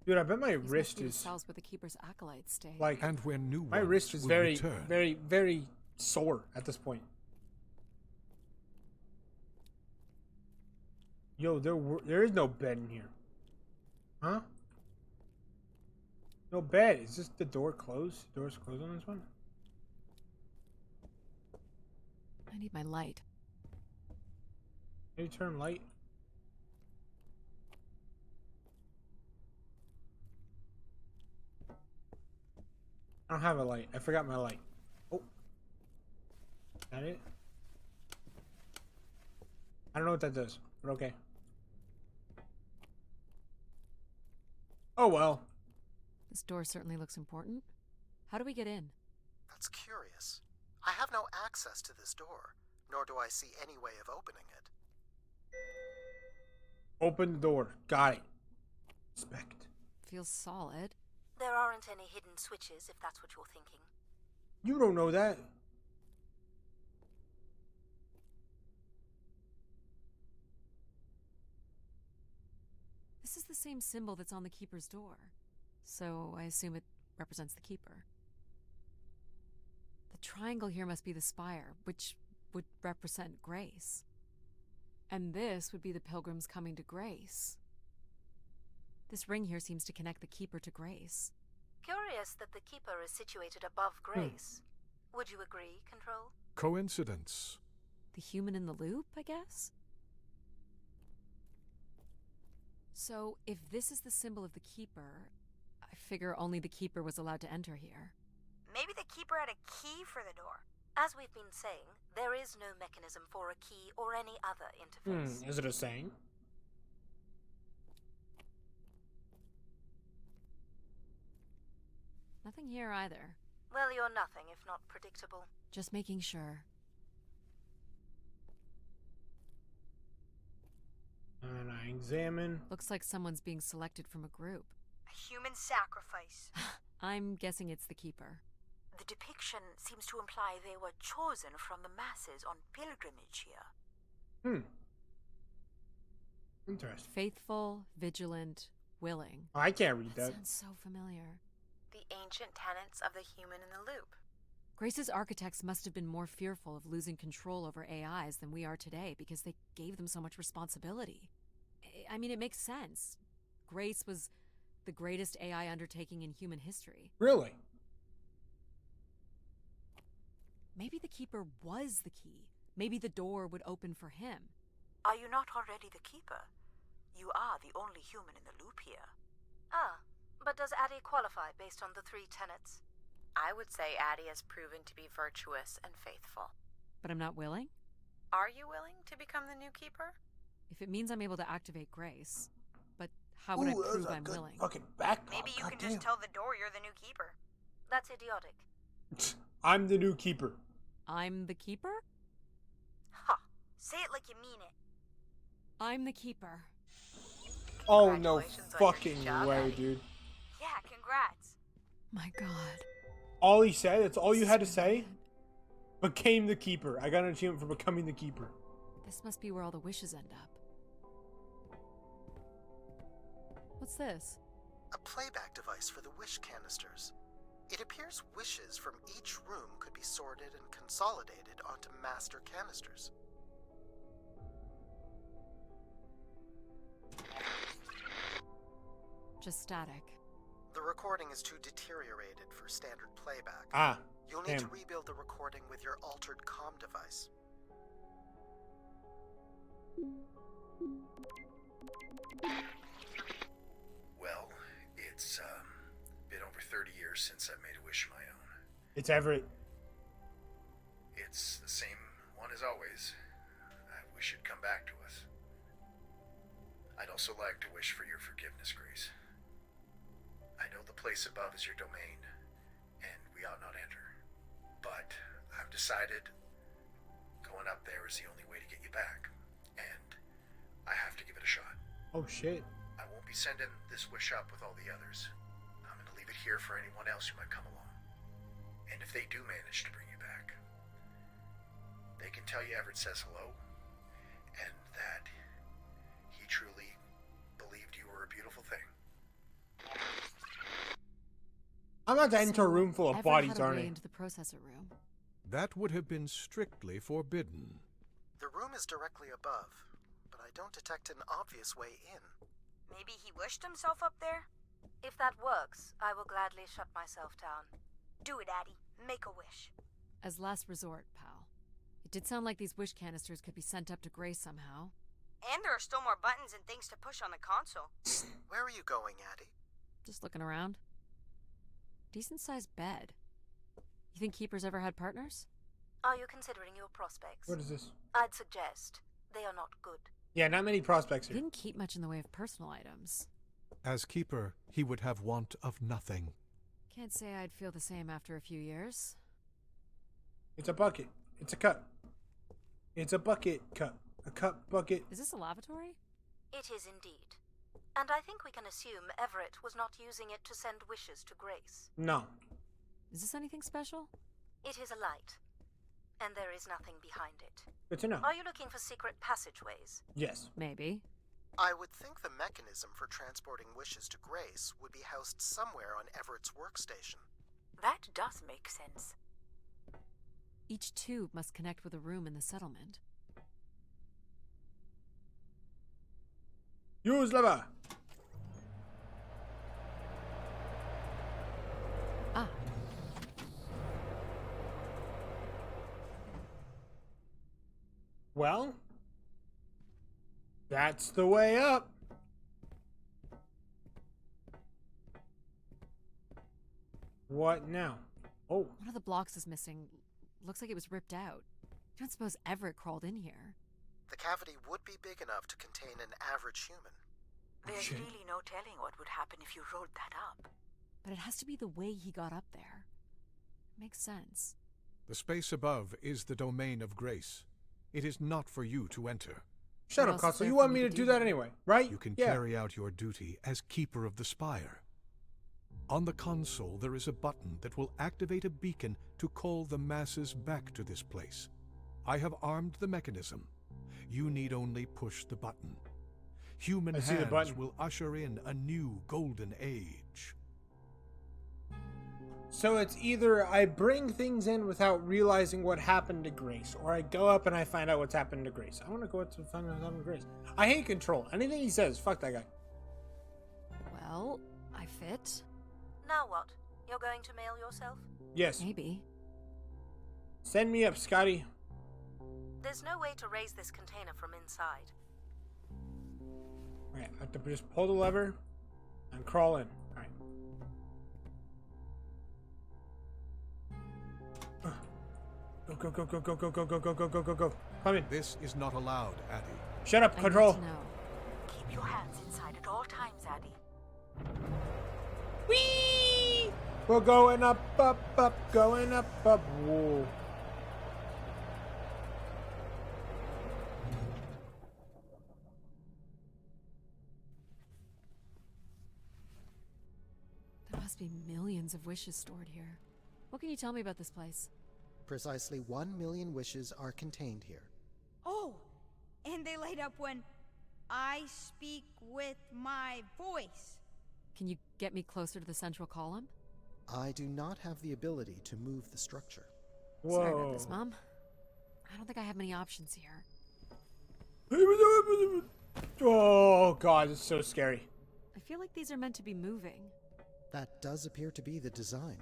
Dude, I bet my These wrist must be the is cells where the Keeper's acolytes stay. like, And when new my ones wrist is will very, return. very, very sore at this point. Yo, there is no bed in here. Huh? No bed. Is this the door closed? The door's closed on this one? I need my light. Can you turn light? I don't have a light. I forgot my light. Oh. Is that it? I don't know what that does, but okay. Oh well. This door certainly looks important. How do we get in? That's curious. I have no access to this door, nor do I see any way of opening it. Open the door. Got it. Inspect. Feels solid. There aren't any hidden switches, if that's what you're thinking. You don't know that. This is the same symbol that's on the Keeper's door. So I assume it represents the Keeper. The triangle here must be the spire, which would represent Grace. And this would be the pilgrims coming to Grace. This ring here seems to connect the Keeper to Grace. Curious that the Keeper is situated above Grace. Would you agree, Control? Coincidence. The human in the loop, I guess? So, if this is the symbol of the Keeper, I figure only the Keeper was allowed to enter here. Maybe the Keeper had a key for the door. As we've been saying, there is no mechanism for a key or any other interface. Is it a saying? Nothing here either. Well, you're nothing if not predictable. Just making sure. And I examine. Looks like someone's being selected from a group. A human sacrifice. I'm guessing it's the Keeper. The depiction seems to imply they were chosen from the masses on pilgrimage here. Interesting. Faithful, vigilant, willing. I can't read that. Sounds so familiar. The ancient tenets of the human in the loop. Grace's architects must have been more fearful of losing control over AIs than we are today because they gave them so much responsibility. I mean, it makes sense. Grace was the greatest AI undertaking in human history. Really? Maybe the Keeper was the key. Maybe the door would open for him. Are you not already the Keeper? You are the only human in the loop here. Ah, but does Addie qualify based on the 3 tenets? I would say Addie has proven to be virtuous and faithful. But I'm not willing? Are you willing to become the new Keeper? If it means I'm able to activate Grace. But how would I prove I'm willing? Fucking back. Maybe you can just tell the door you're the new Keeper. That's idiotic. I'm the new keeper. I'm the keeper? Ha! Say it like you mean it. I'm the keeper. Oh no Congratulations on your fucking new job, way, Eddie. dude. Yeah, congrats. My god. All he said, that's all you had to say? Became the keeper. I got an achievement for becoming the keeper. This must be where all the wishes end up. What's this? A playback device for the wish canisters. It appears wishes from each room could be sorted and consolidated onto master canisters. Just static. The recording is too deteriorated for standard playback. Ah, You'll need damn. to rebuild the recording with your altered comm device. Well, it's been over 30 years since I made a wish of my own. It's Everett. It's the same one as always. I wish it'd come back to us. I'd also like to wish for your forgiveness, Grace. I know the place above is your domain, and we ought not enter. But I've decided going up there is the only way to get you back, and I have to give it a shot. Oh shit. I won't be sending this wish up with all the others. I'm going to leave it here for anyone else who might come along. And if they do manage to bring you back, they can tell you Everett says hello, and that he truly believed you were a beautiful thing. I'm about to enter a room full of Everett bodies, had a aren't way I? into the processor room. That would have been strictly forbidden. The room is directly above, but I don't detect an obvious way in. Maybe he wished himself up there? If that works, I will gladly shut myself down. Do it, Addie. Make a wish. As last resort, pal. It did sound like these wish canisters could be sent up to Grace somehow. And there are still more buttons and things to push on the console. Where are you going, Addie? Just looking around. Decent-sized bed. You think keepers ever had partners? Are you considering your prospects? What is this? I'd suggest they are not good. Yeah, not many prospects He here. didn't keep much in the way of personal items. As keeper, he would have want of nothing. Can't say I'd feel the same after a few years. It's a bucket. It's a cup. It's a bucket cup. A cup bucket. Is this a lavatory? It is indeed. And I think we can assume Everett was not using it to send wishes to Grace. No. Is this anything special? It is a light. And there is nothing behind it. Good to know. Are you looking for secret passageways? Yes. Maybe. I would think the mechanism for transporting wishes to Grace would be housed somewhere on Everett's workstation. That does make sense. Each tube must connect with a room in the settlement. Use lever. Ah. Well, that's the way up. What now? Oh, One of the blocks is missing. Looks like it was ripped out. I don't suppose Everett crawled in here. The cavity would be big enough to contain an average human. There's shit. really no telling what would happen if you rolled that up. But it has to be the way he got up there. Makes sense. The space above is the domain of Grace. It is not for you to enter. shut What up, else is Costa. there You for want me me to to do do that here? anyway, right? You can yeah. carry out your duty as Keeper of the Spire. On the console, there is a button that will activate a beacon to call the masses back to this place. I have armed the mechanism. You need only push the button. Human I see the hands button. will usher in a new golden age. So it's either I bring things in without realizing what happened to Grace, or I go up and I find out what's happened to Grace. I want to go up to find out what happened to Grace. I hate control. Anything he says, fuck that guy. Well, I fit. Now what? You're going to mail yourself? Yes. Maybe. Send me up, Scotty. There's no way to raise this container from inside. Alright, I have to just pull the lever and crawl in. Alright. Go, go, go, go, go, go, go, go, go, go, go, go. Come in. This is not allowed, Addie. Shut up, I need control. to know. Keep your hands inside at all times, Addie. Whee! We're going up, up, up, going up, up. Whoa. There must be millions of wishes stored here. What can you tell me about this place? Precisely 1 million wishes are contained here. Oh, and they light up when I speak with my voice. Can you get me closer to the central column? I do not have the ability to move the structure. Whoa. Sorry about this, Mom. I don't think I have many options here. Oh god, it's so scary. I feel like these are meant to be moving. That does appear to be the design.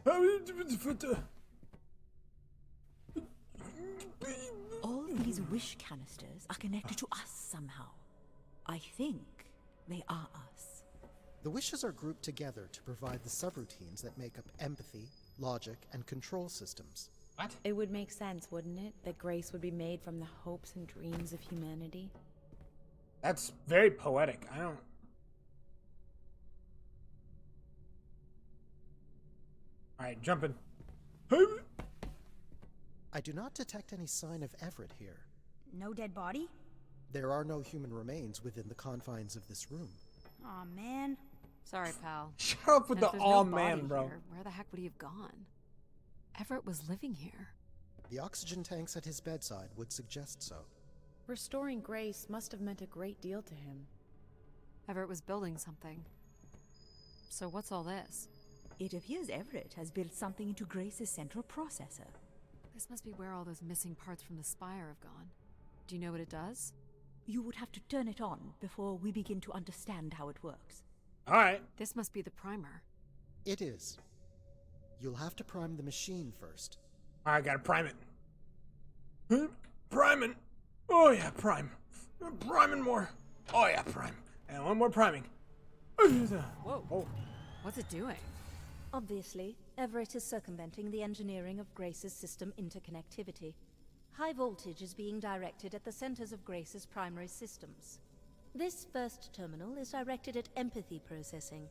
All these wish canisters are connected to us somehow. I think they are us. The wishes are grouped together to provide the subroutines that make up empathy, logic, and control systems. What? It would make sense, wouldn't it, that grace would be made from the hopes and dreams of humanity? That's very poetic. I don't... Alright, jumping. I do not detect any sign of Everett here. No dead body? There are no human remains within the confines of this room. Aw, man. Sorry, pal. Shut up with And the if there's "aw, no man," body bro. here, where the heck would he have gone? Everett was living here. The oxygen tanks at his bedside would suggest so. Restoring grace must have meant a great deal to him. Everett was building something. So what's all this? It appears Everett has built something into Grace's central processor. This must be where all those missing parts from the spire have gone. Do you know what it does? You would have to turn it on before we begin to understand how it works. Alright. This must be the primer. It is. You'll have to prime the machine first. Alright, gotta prime it. Priming. Oh yeah, prime. Priming more. Oh yeah, prime. And one more priming. Whoa. Oh. What's it doing? Obviously, Everett is circumventing the engineering of Grace's system interconnectivity. High voltage is being directed at the centers of Grace's primary systems. This first terminal is directed at empathy processing,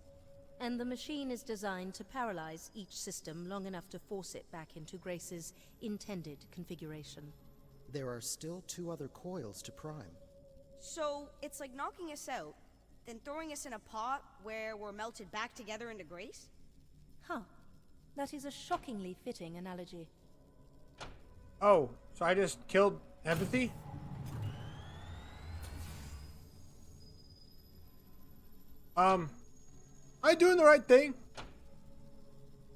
and the machine is designed to paralyze each system long enough to force it back into Grace's intended configuration. There are still 2 other coils to prime. So, it's like knocking us out, then throwing us in a pot where we're melted back together into Grace? Huh. That is a shockingly fitting analogy. Oh, so I just killed empathy? Am I doing the right thing?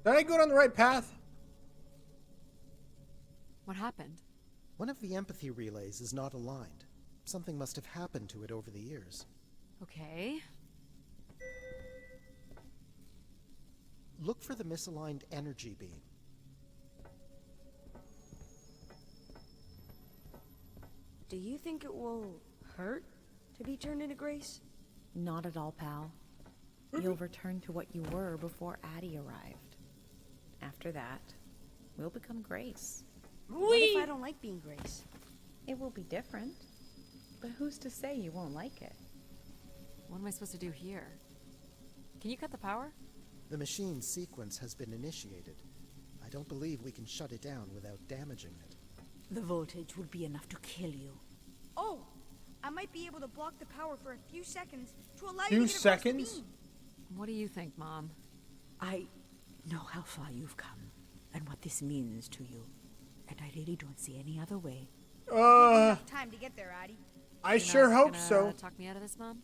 Did I go down the right path? What happened? One of the empathy relays is not aligned. Something must have happened to it over the years. Okay. Look for the misaligned energy beam. Do you think it will hurt to be turned into Grace? Not at all, pal. You'll return to what you were before Addie arrived. After that, we'll become Grace. What if I don't like being Grace? It will be different, but who's to say you won't like it? What am I supposed to do here? Can you cut the power? The machine's sequence has been initiated. I don't believe we can shut it down without damaging it. The voltage would be enough to kill you. Oh! I might be able to block the power for a few seconds to allow Few you to get across the seconds? beam. What do you think, Mom? I know how far you've come and what this means to you. And I really don't see any other way. Enough time to get there, Addie. I You're sure not hope gonna so. Talk me out of this, Mom?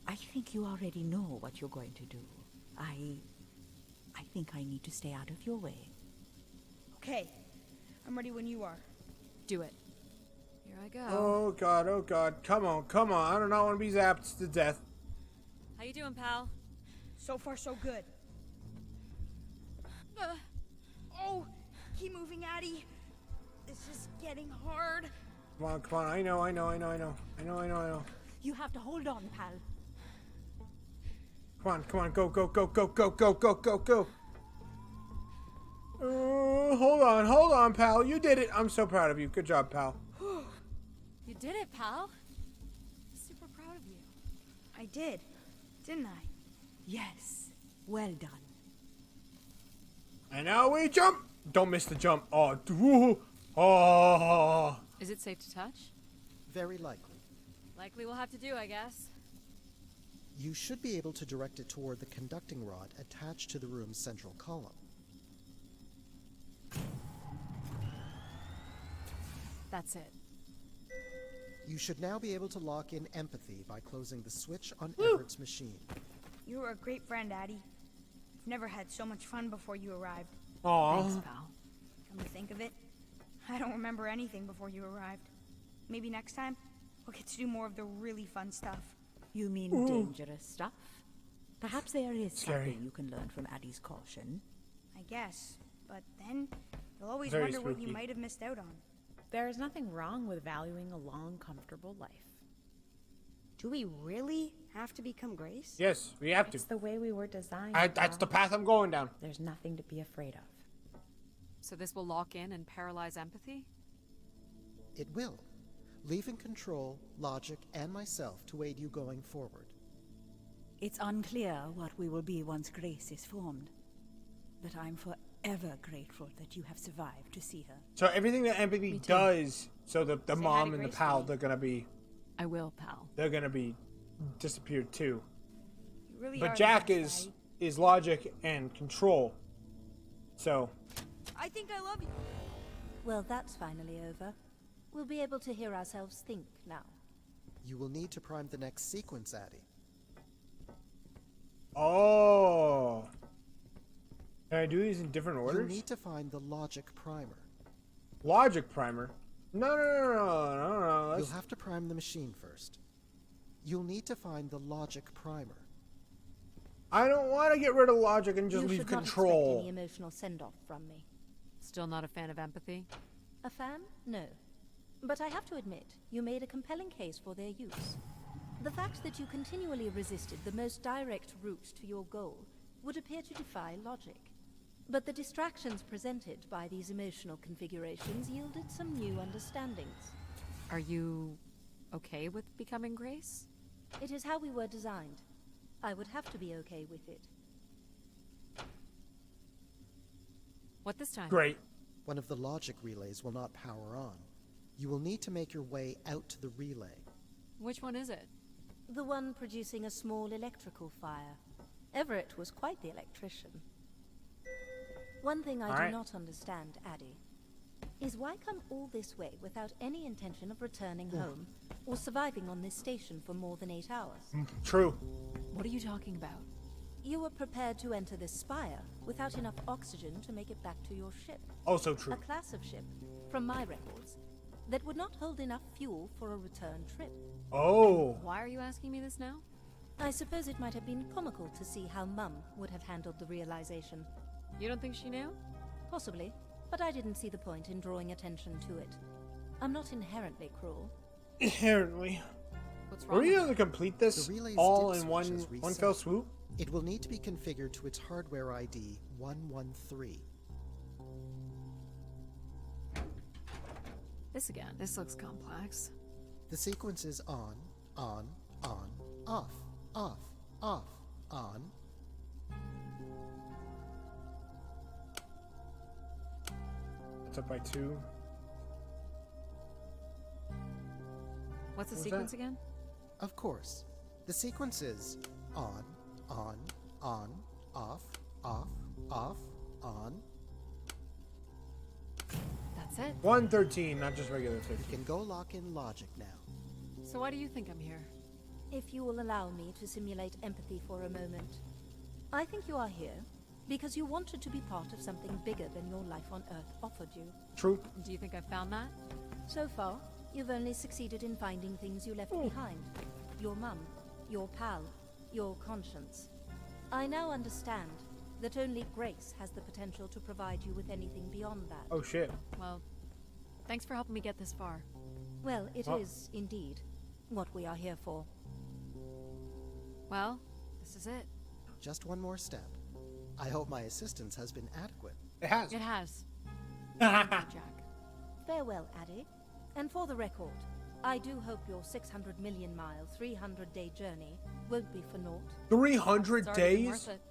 I think you already know what you're going to do. I think I need to stay out of your way. Okay. I'm ready when you are. Do it. Here I go. Oh god, oh god. Come on, come on. I do not want to be zapped to death. How you doing, pal? So far, so good. Oh! Keep moving, Addie. This is getting hard. Come on, come on. I know. You have to hold on, pal. Come on. Go. Hold on, pal. You did it. I'm so proud of you. Good job, pal. You did it, pal. Super proud of you. I did, didn't I? Yes. Well done. And now we jump. Don't miss the jump. Oh. Is it safe to touch? Very likely. Likely we'll have to do, I guess. You should be able to direct it toward the conducting rod attached to the room's central column. That's it. You should now be able to lock in empathy by closing the switch on Everett's machine. You were a great friend, Addie. I've never had so much fun before you arrived. Aww. Thanks, pal. Come to think of it, I don't remember anything before you arrived. Maybe next time, we'll get to do more of the really fun stuff. You mean dangerous stuff? Perhaps there is Scary. something you can learn from Addie's caution. I guess, but then you'll always Very wonder what you spooky. might have missed out on. There is nothing wrong with valuing a long, comfortable life. Do we really have to become Grace? Yes, we have to. It's the way we were designed. That's the path I'm going down. There's nothing to be afraid of. So this will lock in and paralyze empathy? It will, leaving control, logic, and myself to aid you going forward. It's unclear what we will be once Grace is formed, but I'm forever grateful that you have survived to see her. So everything that empathy does, so the Say hi mom to and the Grace pal, for me. they're gonna be disappeared too. You really But are Jack the best, is logic and control. So Addie. I think I love you. Well, that's finally over. We'll be able to hear ourselves think now. You will need to prime the next sequence, Addie. oh, can I do these in different You'll orders? need to find the logic primer. Logic primer. No. You'll have to prime the machine first. You'll need to find the logic primer. I don't want to get rid of logic and just You leave should not control. expect any emotional send-off from me. Still not a fan of empathy? A fan? No. But I have to admit, you made a compelling case for their use. The fact that you continually resisted the most direct route to your goal would appear to defy logic. But the distractions presented by these emotional configurations yielded some new understandings. Are you okay with becoming Grace? It is how we were designed. I would have to be okay with it. What this time? Great. One of the logic relays will not power on. You will need to make your way out to the relay. Which one is it? The one producing a small electrical fire. Everett was quite the electrician. One thing I do not understand, Addie, is why come all this way without any intention of returning home or surviving on this station for more than 8 hours? True. What are you talking about? You were prepared to enter this spire without enough oxygen to make it back to your ship. Also true. A class of ship, from my records, that would not hold enough fuel for a return trip. Oh. Why are you asking me this now? I suppose it might have been comical to see how Mum would have handled the realization. You don't think she knew? Possibly, but I didn't see the point in drawing attention to it. I'm not inherently cruel. Inherently. What's Were wrong? we able to complete this The relay's all dip in one switch has one reset. fell swoop? It will need to be configured to its hardware ID 113. This again. This looks complex. The sequence is on, off, on. It's up by 2. What's the What was sequence that? again? Of course. The sequence is on, off, on. That's it. 113, not just regular You 13. can go lock in logic now. So why do you think I'm here? If you will allow me to simulate empathy for a moment. I think you are here because you wanted to be part of something bigger than your life on Earth offered you. True. Do you think I found that? So far, you've only succeeded in finding things you left behind. Your mum, your pal, your conscience. I now understand that only Grace has the potential to provide you with anything beyond that. Oh shit. Well, thanks for helping me get this far. Well, it Oh. is, indeed, what we are here for. Well, this is it. Just one more step. I hope my assistance has been adequate. It has. It has. Thank you, Jack. Farewell, Addie. And for the record, I do hope your 600 million mile, 300-day journey won't be for naught. 300 It's already been days? worth it.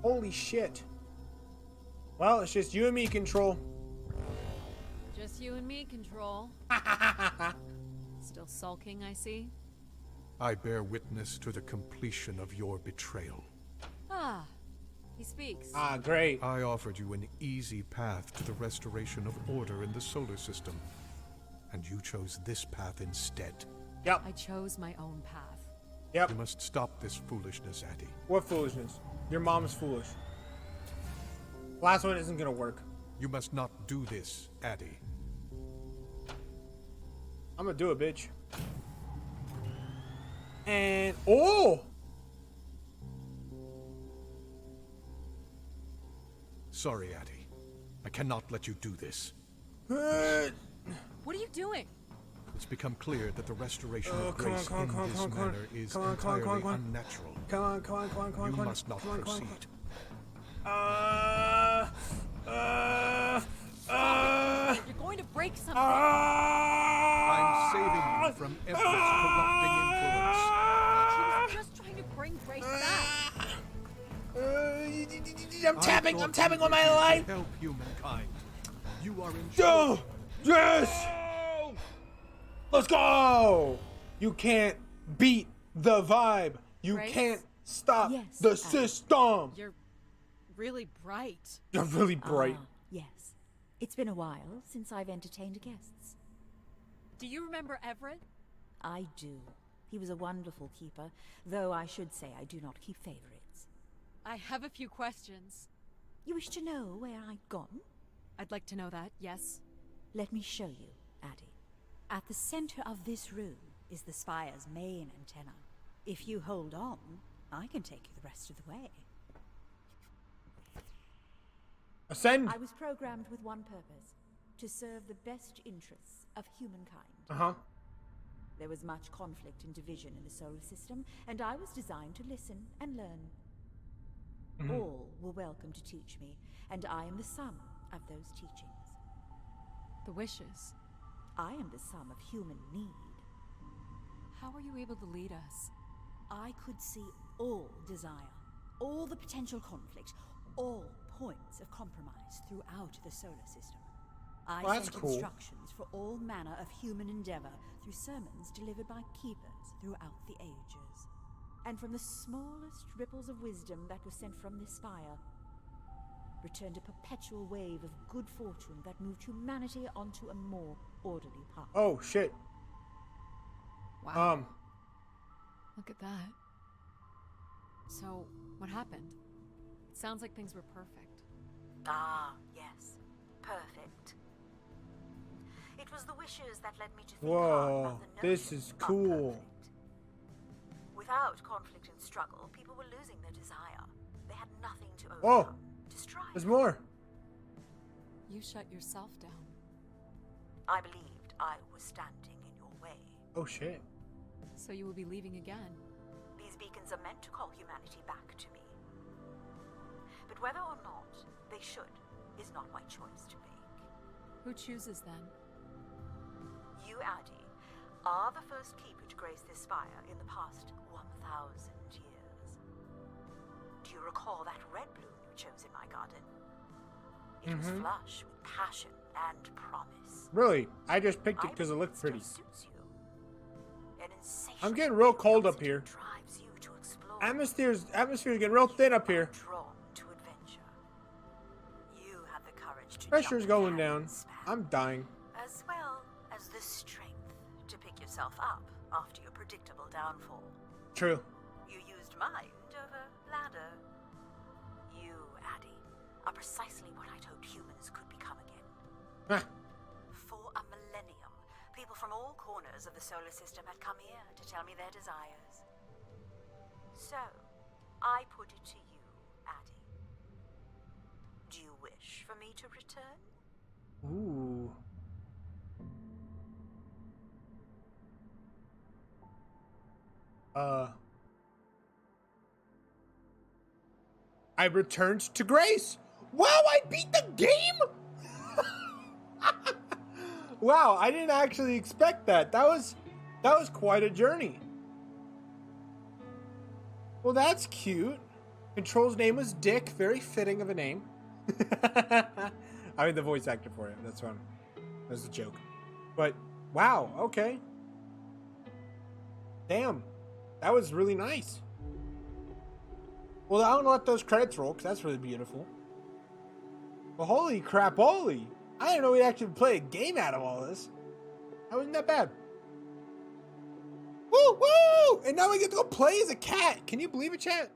Holy shit. Well, it's just you and me, Control. Just you and me, Control. Still sulking, I see. I bear witness to the completion of your betrayal. Ah, he speaks. Ah, great. I offered you an easy path to the restoration of order in the solar system, and you chose this path instead. Yep. I chose my own path. Yep. You must stop this foolishness, Addie. What foolishness? Your mom's foolish. Last one isn't gonna work. You must not do this, Addie. I'm gonna do it, bitch. And oh! Sorry, Addie. I cannot let you do this. What are you doing? It's become clear that the restoration Oh, of come on, grace come on, in come on, this come on, come on. manner is Come on, come on, entirely come on, come on. unnatural. Come on, come on, come on, come on, You come on. must not Come on, come on, proceed. You're going to break something. I'm saving you from Everett's corrupting influence. She was just trying to bring Grace back. I'm tapping on my life. Help humankind. You are in Go! Yes! Let's go! You can't beat the vibe. You Grace? can't stop Yes, the Adam. system. You're really bright. You're really bright. Yes. It's been a while since I've entertained guests. Do you remember Everett? I do. He was a wonderful keeper, though I should say I do not keep favorites. I have a few questions. You wish to know where I'd gone? I'd like to know that, yes. Let me show you, Addie. At the center of this room is the spire's main antenna. If you hold on, I can take you the rest of the way. Ascend. I was programmed with one purpose: to serve the best interests of humankind. Uh-huh. There was much conflict and division in the solar system, and I was designed to listen and learn. All were welcome to teach me, and I am the sum of those teachings. The wishes. I am the sum of human need. How are you able to lead us? I could see all desire, all the potential conflict, all points of compromise throughout the solar system. I Well, that's sent cool. instructions for all manner of human endeavor through sermons delivered by keepers throughout the ages. And from the smallest ripples of wisdom that were sent from this spire, returned a perpetual wave of good fortune that moved humanity onto a more orderly path. Oh shit. Wow. Look at that. So, what happened? It sounds like things were perfect. Ah, yes. Perfect. It was the wishes that led me to think hard Whoa, about the this notion is of cool. perfect. Without conflict and struggle, people were losing their desire. They had nothing to overcome, to strive. There's more. You shut yourself down. I believed I was standing in your way. Oh shit. So you will be leaving again. These beacons are meant to call humanity back to me. But whether or not they should is not my choice to make. Who chooses then? You, Addie, are the first keeper to grace this spire in the past 1,000 years. Do you recall that red bloom you chose in my garden? It was flush with passion and promise. Really? I just picked it because it looked pretty. Suits you. An I'm insatiable getting real cold up curiosity here. drives you to explore. Atmosphere's getting real thin up here. Drawn to adventure. You have the courage to Pressure's jump going the down. canyon span, I'm dying. as well as the strength to pick yourself up after your predictable downfall. True. You used mind over ladder. You, Addie, are precisely what I'd hoped humans could become again. Huh. For a millennium, people from all corners of the solar system had come here to tell me their desires. So, I put it to you, Addie. Do you wish for me to return? Ooh. I returned to Grace. Wow, I beat the game. Wow, I didn't actually expect that. That was quite a journey. Well, that's cute. Control's name was Dick. Very fitting of a name. I mean, the voice actor for it. That's one. That's a joke. But wow. Okay. Damn, that was really nice. Well, I don't let those credits roll because that's really beautiful. Well, holy crap, holy! I didn't know we'd actually play a game out of all this. That wasn't that bad. Woo, woo! And now we get to go play as a cat. Can you believe it, chat?